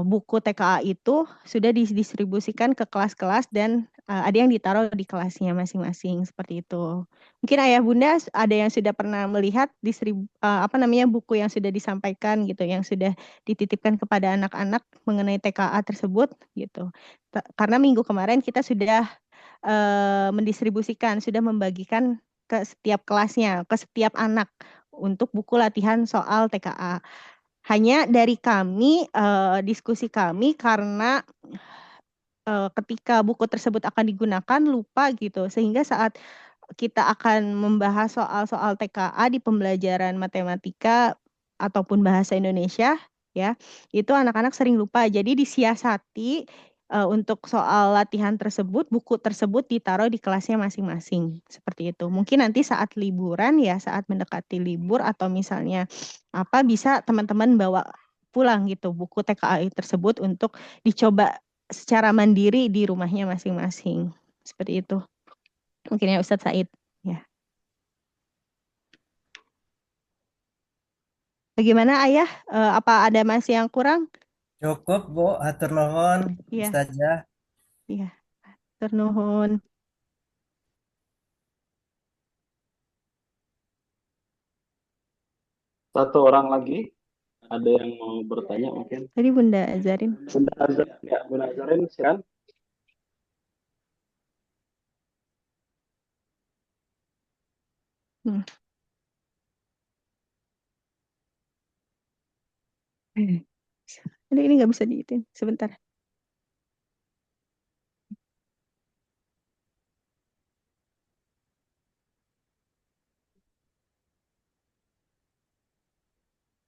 [SPEAKER 3] buku TKA itu sudah didistribusikan ke kelas-kelas dan ada yang ditaruh di kelasnya masing-masing seperti itu. Mungkin Ayah Bunda ada yang sudah pernah melihat buku yang sudah disampaikan gitu yang sudah dititipkan kepada anak-anak mengenai TKA tersebut gitu. Karena minggu kemarin kita sudah mendistribusikan, sudah membagikan ke setiap kelasnya, ke setiap anak untuk buku latihan soal TKA. Hanya dari kami, diskusi kami karena ketika buku tersebut akan digunakan lupa gitu, sehingga saat kita akan membahas soal-soal TKA di pembelajaran matematika ataupun bahasa Indonesia ya, itu anak-anak sering lupa. Jadi disiasati untuk soal latihan tersebut, buku tersebut ditaruh di kelasnya masing-masing. Seperti itu. Mungkin nanti saat liburan ya, saat mendekati libur atau misalnya apa bisa teman-teman bawa pulang gitu buku TKA tersebut untuk dicoba secara mandiri di rumahnya masing-masing. Seperti itu. Mungkin ya Ustadz Said. Ya. Bagaimana Ayah? Apa ada masih yang kurang?
[SPEAKER 8] Cukup, Bu. Hatur nuhun,
[SPEAKER 3] Iya.
[SPEAKER 8] Ustazah.
[SPEAKER 3] Iya. Hatur nuhun.
[SPEAKER 1] Satu orang lagi, ada yang mau bertanya mungkin?
[SPEAKER 3] Tadi Bunda Azarin.
[SPEAKER 1] Bunda Azarin, ya, Bunda Azarin, silakan.
[SPEAKER 3] Ini nggak bisa diitin. Sebentar.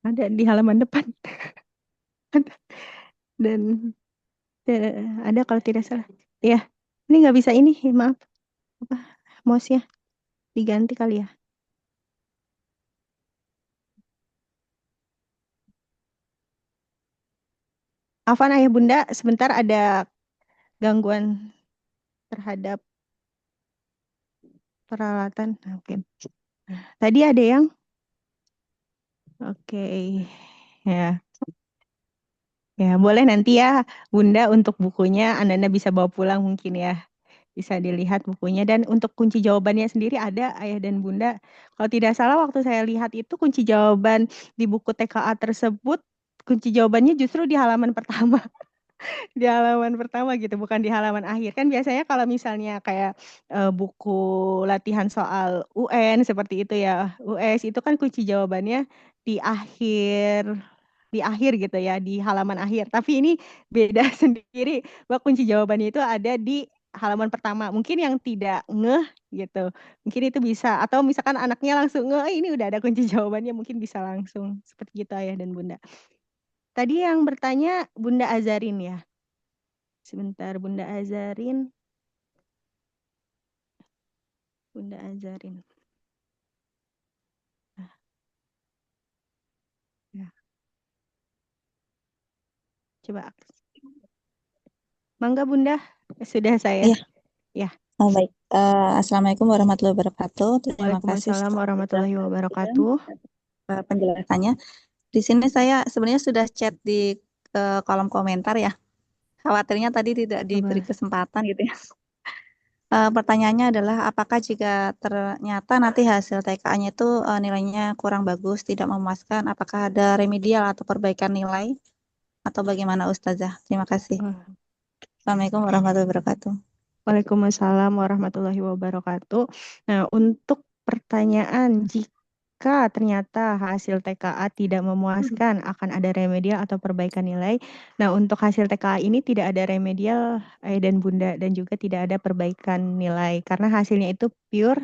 [SPEAKER 3] Ada di halaman depan. dan ada kalau tidak salah. Ya, ini nggak bisa ini. Maaf. Apa? Mouse-nya diganti kali ya. Afan Ayah Bunda, sebentar ada gangguan terhadap peralatan. Oke. Tadi ada yang oke. Ya. Ya, boleh nanti ya Bunda untuk bukunya Anda bisa bawa pulang mungkin ya. Bisa dilihat bukunya dan untuk kunci jawabannya sendiri ada Ayah dan Bunda. Kalau tidak salah waktu saya lihat itu kunci jawaban di buku TKA tersebut kunci jawabannya justru di halaman pertama. Di halaman pertama gitu, bukan di halaman akhir. Kan biasanya kalau misalnya kayak buku latihan soal UN seperti itu ya, US itu kan kunci jawabannya di akhir gitu ya, di halaman akhir. Tapi ini beda sendiri, bahwa kunci jawabannya itu ada di halaman pertama. Mungkin yang tidak ngeh gitu, mungkin itu bisa. Atau misalkan anaknya langsung ngeh, ini udah ada kunci jawabannya, mungkin bisa langsung. Seperti gitu Ayah dan Bunda. Tadi yang bertanya Bunda Azarin ya. Sebentar, Bunda Azarin. Bunda Azarin. Ya. Coba. Mangga Bunda, sudah saya.
[SPEAKER 9] Iya.
[SPEAKER 3] Ya.
[SPEAKER 9] Oh, baik. Assalamualaikum warahmatullahi wabarakatuh. Terima kasih
[SPEAKER 3] Waalaikumsalam warahmatullahi wabarakatuh.
[SPEAKER 9] Penjelasannya. Di sini saya sebenarnya sudah chat di kolom komentar ya. Khawatirnya tadi tidak diberi kesempatan gitu ya. Pertanyaannya adalah apakah jika ternyata nanti hasil TKA-nya itu nilainya kurang bagus, tidak memuaskan, apakah ada remedial atau perbaikan nilai atau bagaimana Ustazah? Terima kasih. Assalamualaikum warahmatullahi wabarakatuh.
[SPEAKER 3] Waalaikumsalam warahmatullahi wabarakatuh. Nah, untuk pertanyaan jika ternyata hasil TKA tidak memuaskan, akan ada remedial atau perbaikan nilai. Nah, untuk hasil TKA ini tidak ada remedial dan Bunda dan juga tidak ada perbaikan nilai karena hasilnya itu pure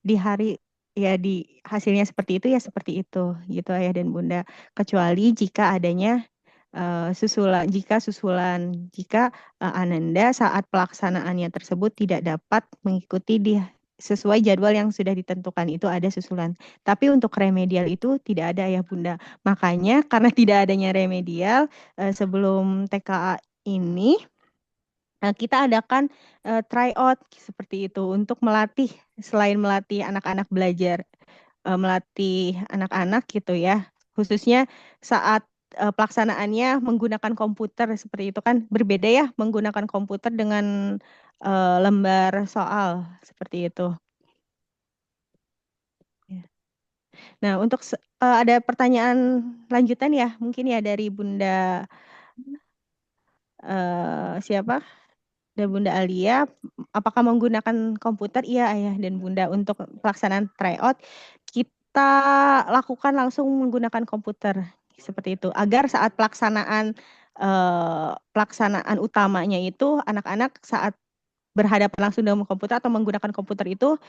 [SPEAKER 3] di hari ya di hasilnya seperti itu ya seperti itu gitu Ayah dan Bunda. Kecuali jika adanya jika Ananda saat pelaksanaannya tersebut tidak dapat mengikuti sesuai jadwal yang sudah ditentukan itu ada susulan. Tapi untuk remedial itu tidak ada ya Bunda. Makanya karena tidak adanya remedial sebelum TKA ini kita adakan tryout seperti itu untuk melatih selain melatih anak-anak belajar melatih anak-anak gitu ya khususnya saat pelaksanaannya menggunakan komputer seperti itu kan berbeda ya menggunakan komputer dengan lembar soal seperti itu. Nah untuk ada pertanyaan lanjutan ya mungkin ya dari Bunda siapa? Dan Bunda Alia, apakah menggunakan komputer? Iya Ayah dan Bunda untuk pelaksanaan tryout kita lakukan langsung menggunakan komputer seperti itu agar saat pelaksanaan pelaksanaan utamanya itu anak-anak saat berhadapan langsung dengan komputer atau menggunakan komputer itu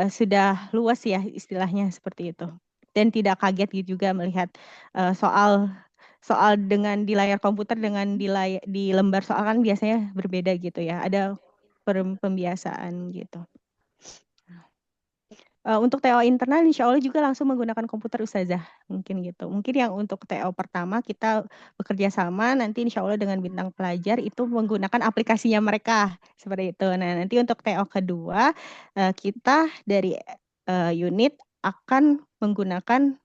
[SPEAKER 3] sudah luas ya istilahnya seperti itu. Dan tidak kaget juga melihat soal dengan di layar komputer dengan di lembar soal kan biasanya berbeda gitu ya. Ada pembiasaan gitu. Untuk TO internal insya Allah juga langsung menggunakan komputer Ustazah mungkin gitu. Mungkin yang untuk TO pertama kita bekerja sama nanti insya Allah dengan bintang pelajar itu menggunakan aplikasinya mereka seperti itu. Nah nanti untuk TO kedua kita dari unit akan menggunakan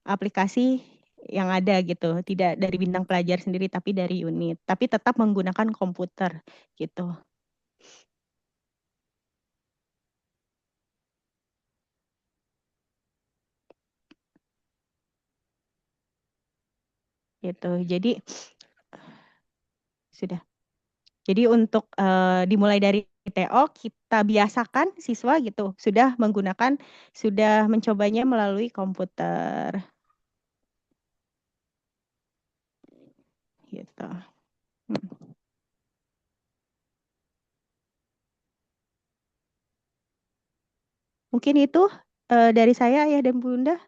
[SPEAKER 3] aplikasi yang ada gitu. Tidak dari bintang pelajar sendiri tapi dari unit. Tapi tetap menggunakan komputer gitu. Gitu. Jadi sudah. Jadi untuk dimulai dari TO kita biasakan siswa gitu sudah mencobanya melalui komputer. Gitu. Mungkin itu dari saya Ayah dan Bunda.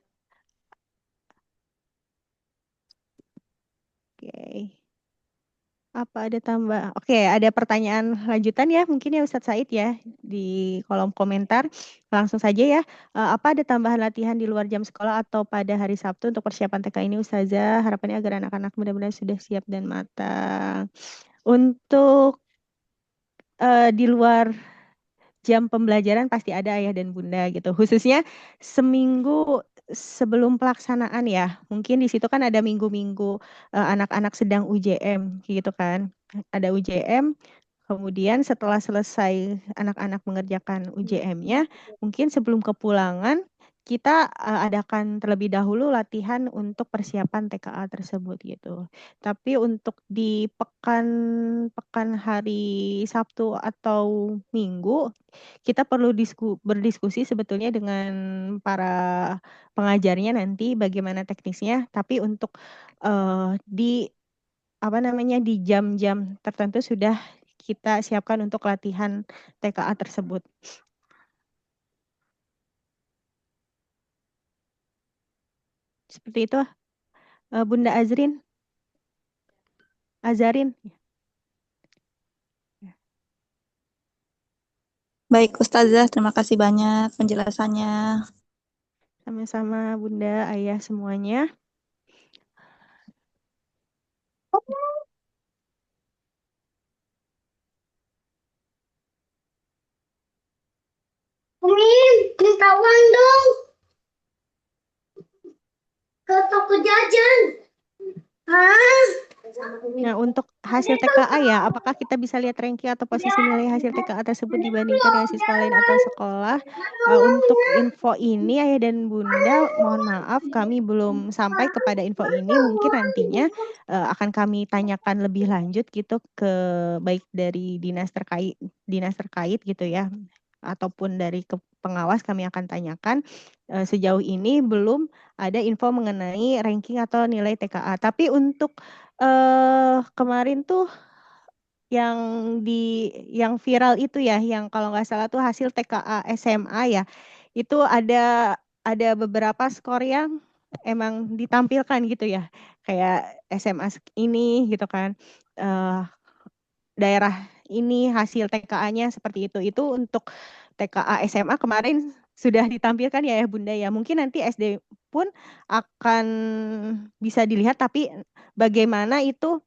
[SPEAKER 3] Oke. Apa ada tambah? Oke, ada pertanyaan lanjutan ya mungkin ya Ustadz Said ya di kolom komentar. Langsung saja ya. Apa ada tambahan latihan di luar jam sekolah atau pada hari Sabtu untuk persiapan TK ini Ustazah? Harapannya agar anak-anak benar-benar sudah siap dan matang. Untuk di luar jam pembelajaran pasti ada Ayah dan Bunda gitu. Khususnya seminggu sebelum pelaksanaan ya. Mungkin di situ kan ada minggu-minggu anak-anak sedang UJM gitu kan. Ada UJM, kemudian setelah selesai anak-anak mengerjakan UJM-nya, mungkin sebelum kepulangan kita adakan terlebih dahulu latihan untuk persiapan TKA tersebut gitu. Tapi untuk di pekan hari Sabtu atau Minggu kita perlu berdiskusi sebetulnya dengan para pengajarnya nanti bagaimana teknisnya. Tapi untuk di jam-jam tertentu sudah kita siapkan untuk latihan TKA tersebut. Seperti itu, Bunda Azarin.
[SPEAKER 9] Baik, Ustazah, terima kasih banyak penjelasannya.
[SPEAKER 3] Sama-sama, Bunda, Ayah semuanya.
[SPEAKER 10] Minta uang dong. Ke toko jajan.
[SPEAKER 3] Nah, untuk hasil TKA ya, apakah kita bisa lihat ranking atau posisi nilai hasil TKA tersebut dibandingkan dengan siswa lain atau sekolah? Untuk info ini, Ayah dan Bunda, mohon maaf kami belum sampai kepada info ini. Mungkin nantinya akan kami tanyakan lebih lanjut gitu ke baik dari dinas terkait gitu ya, ataupun dari pengawas kami akan tanyakan. Sejauh ini belum ada info mengenai ranking atau nilai TKA. Tapi untuk kemarin tuh yang viral itu ya, yang kalau nggak salah tuh hasil TKA SMA ya, itu ada beberapa skor yang emang ditampilkan gitu ya, kayak SMA ini gitu kan, daerah ini hasil TKA-nya seperti itu. Itu untuk TKA SMA kemarin sudah ditampilkan ya Bunda ya. Mungkin nanti SD pun akan bisa dilihat, tapi bagaimana itu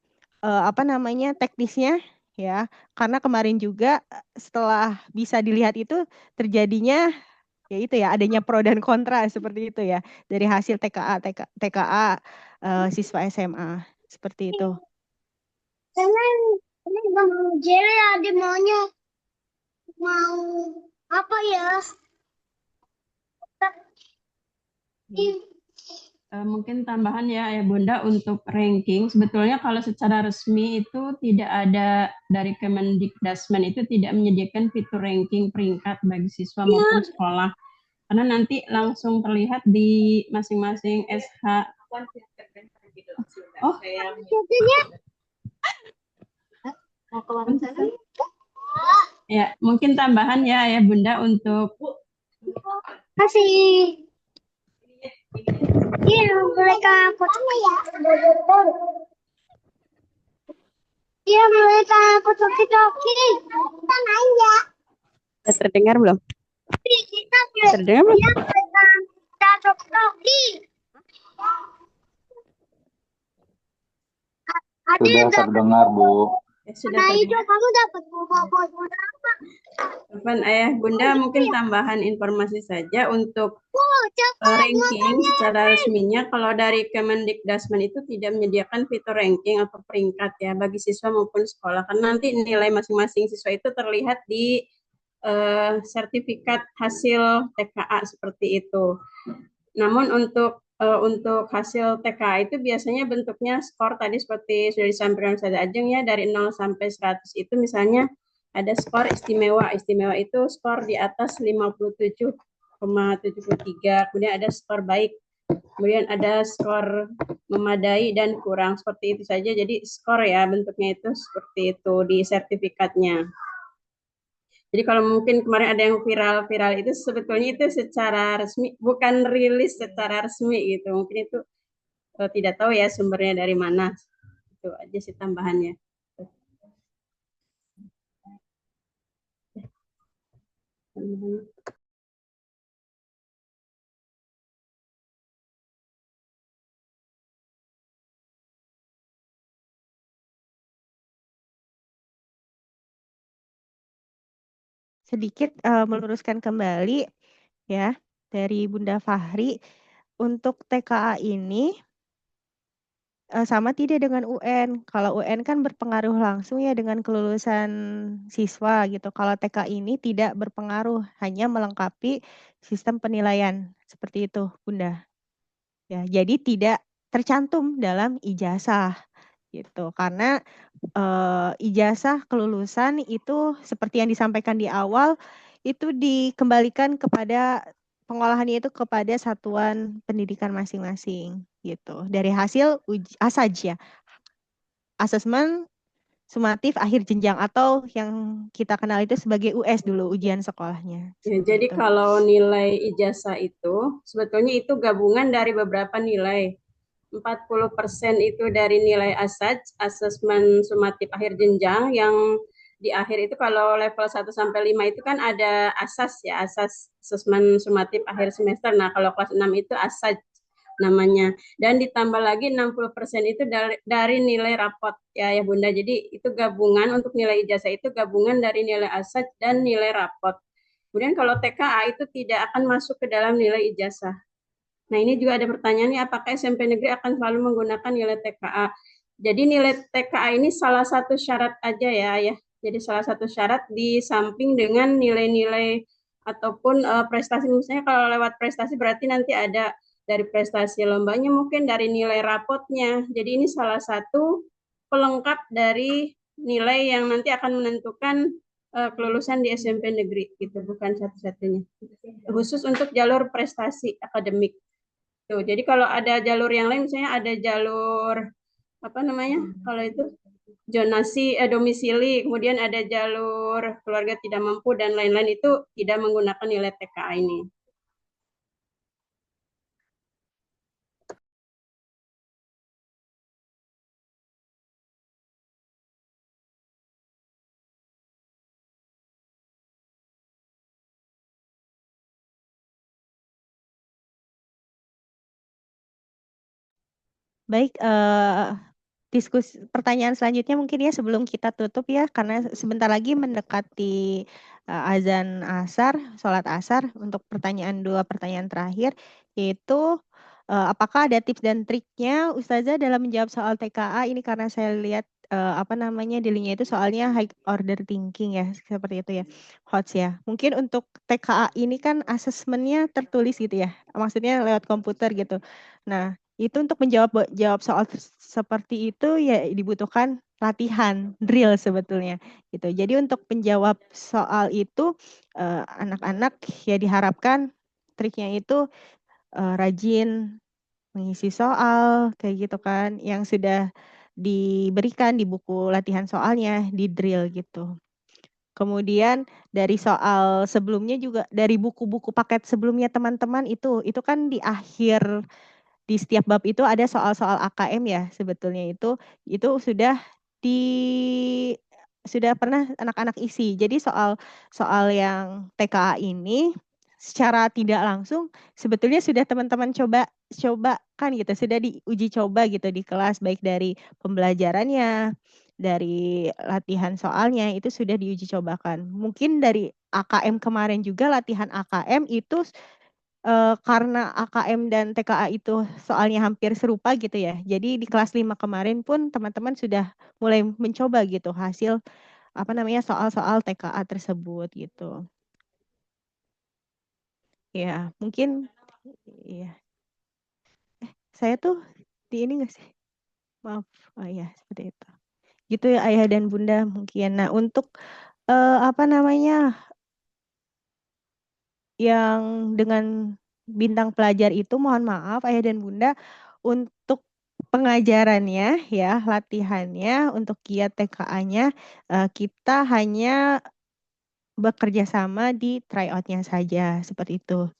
[SPEAKER 3] teknisnya ya. Karena kemarin juga setelah bisa dilihat itu terjadinya ya itu ya, adanya pro dan kontra seperti itu ya dari hasil TKA siswa SMA seperti itu.
[SPEAKER 10] Ini nggak mau jelly, adik maunya mau apa ya?
[SPEAKER 2] Mungkin tambahan ya Bunda untuk ranking. Sebetulnya kalau secara resmi itu tidak ada, dari Kemendikdasmen itu tidak menyediakan fitur ranking peringkat bagi siswa maupun sekolah. Karena nanti langsung terlihat di masing-masing SH.
[SPEAKER 10] Mau ke sana?
[SPEAKER 2] Ya, mungkin tambahan ya Bunda untuk
[SPEAKER 10] Kasih. Iya, mereka foto ya. Iya, mereka foto toki. Kita main ya.
[SPEAKER 3] Terdengar belum? Terdengar belum?
[SPEAKER 10] Iya, mereka toki.
[SPEAKER 11] Sudah terdengar, Bu.
[SPEAKER 2] Sudah
[SPEAKER 10] Nah, itu
[SPEAKER 2] terdengar.
[SPEAKER 10] kamu dapat buku apa?
[SPEAKER 2] Afwan, Ayah Bunda mungkin tambahan informasi saja untuk ranking secara resminya. Kalau dari Kemendikdasmen itu tidak menyediakan fitur ranking atau peringkat ya bagi siswa maupun sekolah, karena nanti nilai masing-masing siswa itu terlihat di sertifikat hasil TKA seperti itu. Namun untuk hasil TKA itu biasanya bentuknya skor tadi seperti sudah disampaikan Ustazah Ajeng ya, dari 0 sampai 100 itu misalnya ada skor istimewa. Istimewa itu skor di atas 57,73. Kemudian ada skor baik. Kemudian ada skor memadai dan kurang. Seperti itu saja. Jadi skor ya bentuknya itu seperti itu di sertifikatnya. Jadi kalau mungkin kemarin ada yang viral-viral itu sebetulnya itu secara resmi, bukan rilis secara resmi gitu. Mungkin itu tidak tahu ya sumbernya dari mana. Itu aja sih tambahannya.
[SPEAKER 3] Sedikit meluruskan kembali ya dari Bunda Fahri, untuk TKA ini sama tidak dengan UN. Kalau UN kan berpengaruh langsung ya dengan kelulusan siswa gitu. Kalau TKA ini tidak berpengaruh, hanya melengkapi sistem penilaian seperti itu, Bunda. Ya, jadi tidak tercantum dalam ijazah gitu. Karena ijazah kelulusan itu seperti yang disampaikan di awal itu dikembalikan kepada pengolahannya itu kepada satuan pendidikan masing-masing gitu. Dari hasil ASAJ ya. Asesmen sumatif akhir jenjang atau yang kita kenal itu sebagai US dulu, ujian sekolahnya.
[SPEAKER 2] Ya, jadi kalau nilai ijazah itu sebetulnya itu gabungan dari beberapa nilai. 40% itu dari nilai ASAJ, asesmen sumatif akhir jenjang, yang di akhir itu kalau level 1 sampai 5 itu kan ada asas ya, asas asesmen sumatif akhir semester. Nah, kalau kelas 6 itu ASAJ namanya. Dan ditambah lagi 60% itu dari nilai rapot ya Bunda. Jadi itu gabungan untuk nilai ijazah itu gabungan dari nilai ASAJ dan nilai rapot. Kemudian kalau TKA itu tidak akan masuk ke dalam nilai ijazah. Nah, ini juga ada pertanyaannya, apakah SMP negeri akan selalu menggunakan nilai TKA? Jadi nilai TKA ini salah satu syarat aja ya. Jadi salah satu syarat di samping dengan nilai-nilai ataupun prestasi. Misalnya kalau lewat prestasi berarti nanti ada dari prestasi lombanya, mungkin dari nilai rapotnya. Jadi ini salah satu pelengkap dari nilai yang nanti akan menentukan kelulusan di SMP negeri, gitu, bukan satu-satunya. Khusus untuk jalur prestasi akademik. Tuh, jadi kalau ada jalur yang lain, misalnya ada jalur apa namanya? Kalau itu zonasi domisili, kemudian ada jalur keluarga tidak mampu dan lain-lain, itu tidak menggunakan nilai TKA ini.
[SPEAKER 3] Baik, diskusi pertanyaan selanjutnya mungkin ya sebelum kita tutup ya, karena sebentar lagi mendekati azan asar, sholat asar. Untuk dua pertanyaan terakhir, yaitu apakah ada tips dan triknya Ustazah dalam menjawab soal TKA ini, karena saya lihat di linknya itu soalnya high order thinking ya, seperti itu ya, HOTS ya. Mungkin untuk TKA ini kan asesmennya tertulis gitu ya, maksudnya lewat komputer gitu. Nah, itu untuk jawab soal seperti itu ya dibutuhkan latihan, drill sebetulnya gitu. Jadi untuk menjawab soal itu anak-anak ya diharapkan triknya itu rajin mengisi soal kayak gitu kan, yang sudah diberikan di buku latihan soalnya, di drill gitu. Kemudian dari soal sebelumnya juga, dari buku-buku paket sebelumnya teman-teman itu kan di akhir, di setiap bab itu ada soal-soal AKM ya, sebetulnya itu sudah pernah anak-anak isi. Jadi soal yang TKA ini secara tidak langsung sebetulnya sudah teman-teman coba kan gitu, sudah diuji coba gitu di kelas, baik dari pembelajarannya, dari latihan soalnya itu sudah diuji cobakan. Mungkin dari AKM kemarin juga, latihan AKM itu karena AKM dan TKA itu soalnya hampir serupa gitu ya. Jadi di kelas 5 kemarin pun teman-teman sudah mulai mencoba gitu hasil soal-soal TKA tersebut gitu. Ya, mungkin ya. Saya tuh di ini nggak sih? Maaf. Oh ya, seperti itu. Gitu ya Ayah dan Bunda mungkin. Nah, untuk yang dengan bintang pelajar itu, mohon maaf Ayah dan Bunda, untuk pengajarannya ya, latihannya untuk kiat TKA-nya kita hanya bekerja sama di tryout-nya saja, seperti itu.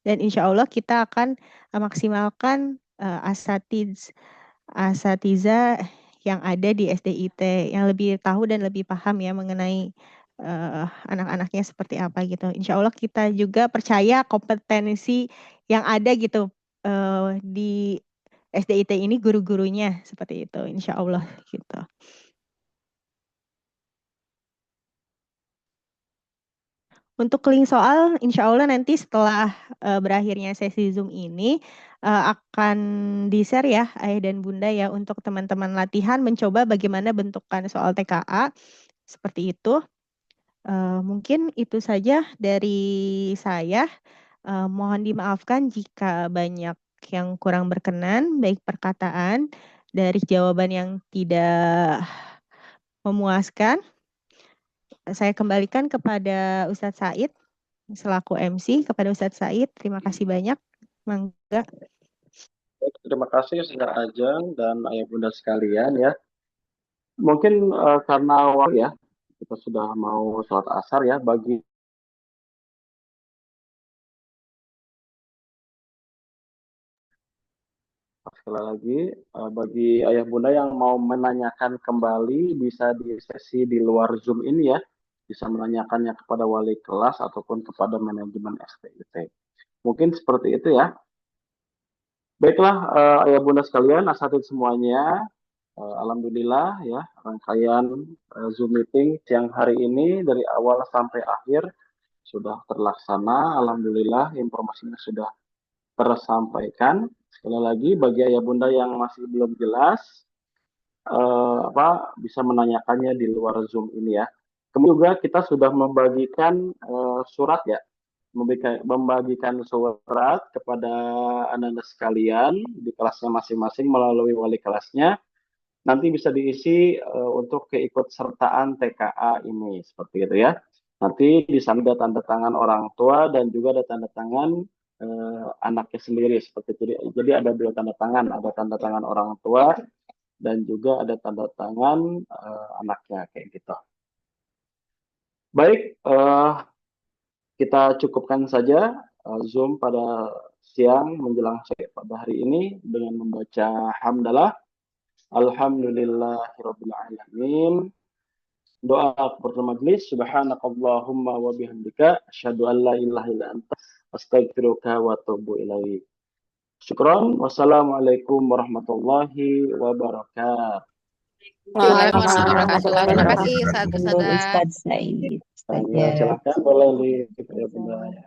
[SPEAKER 3] Dan insya Allah kita akan maksimalkan asatiza yang ada di SDIT yang lebih tahu dan lebih paham ya mengenai anak-anaknya seperti apa gitu. Insya Allah kita juga percaya kompetensi yang ada gitu di SDIT ini, guru-gurunya seperti itu, insya Allah gitu. Untuk link soal, insya Allah nanti setelah berakhirnya sesi Zoom ini akan di-share ya Ayah dan Bunda ya, untuk teman-teman latihan mencoba bagaimana bentukan soal TKA seperti itu. Mungkin itu saja dari saya. Mohon dimaafkan jika banyak yang kurang berkenan, baik perkataan dari jawaban yang tidak memuaskan. Saya kembalikan kepada Ustadz Said selaku MC. Kepada Ustadz Said, terima kasih banyak. Mangga.
[SPEAKER 1] Terima kasih Ustazah Ajeng dan Ayah Bunda sekalian ya. Mungkin karena waktu ya, kita sudah mau sholat asar ya, sekali lagi bagi Ayah Bunda yang mau menanyakan kembali bisa di sesi di luar Zoom ini ya, bisa menanyakannya kepada wali kelas ataupun kepada manajemen SDIT. Mungkin seperti itu ya. Baiklah Ayah Bunda sekalian, asatidz semuanya, alhamdulillah ya, rangkaian Zoom meeting siang hari ini dari awal sampai akhir sudah terlaksana. Alhamdulillah informasinya sudah tersampaikan. Sekali lagi bagi Ayah Bunda yang masih belum jelas bisa menanyakannya di luar Zoom ini ya. Kemudian juga kita sudah membagikan surat ya, membagikan surat kepada anak-anak sekalian di kelasnya masing-masing melalui wali kelasnya. Nanti bisa diisi untuk keikutsertaan TKA ini seperti itu ya. Nanti di sana ada tanda tangan orang tua dan juga ada tanda tangan anaknya sendiri seperti itu. Jadi ada dua tanda tangan, ada tanda tangan orang tua dan juga ada tanda tangan anaknya kayak gitu. Baik, kita cukupkan saja Zoom pada siang menjelang sore pada hari ini dengan membaca hamdalah. Alhamdulillahirabbil alamin. Doa kepada majelis, subhanakallahumma wa bihamdika asyhadu an la ilaha illa anta astaghfiruka wa atubu ilaik. Syukran. Wassalamualaikum warahmatullahi wabarakatuh.
[SPEAKER 6] Waalaikumsalam warahmatullahi wabarakatuh. Terima kasih
[SPEAKER 12] Ustadz Said.
[SPEAKER 1] Silakan boleh ya Bunda ya.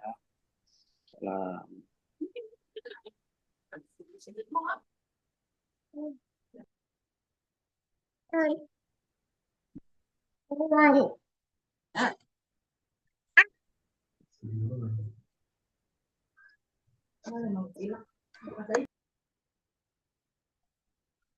[SPEAKER 1] Salam.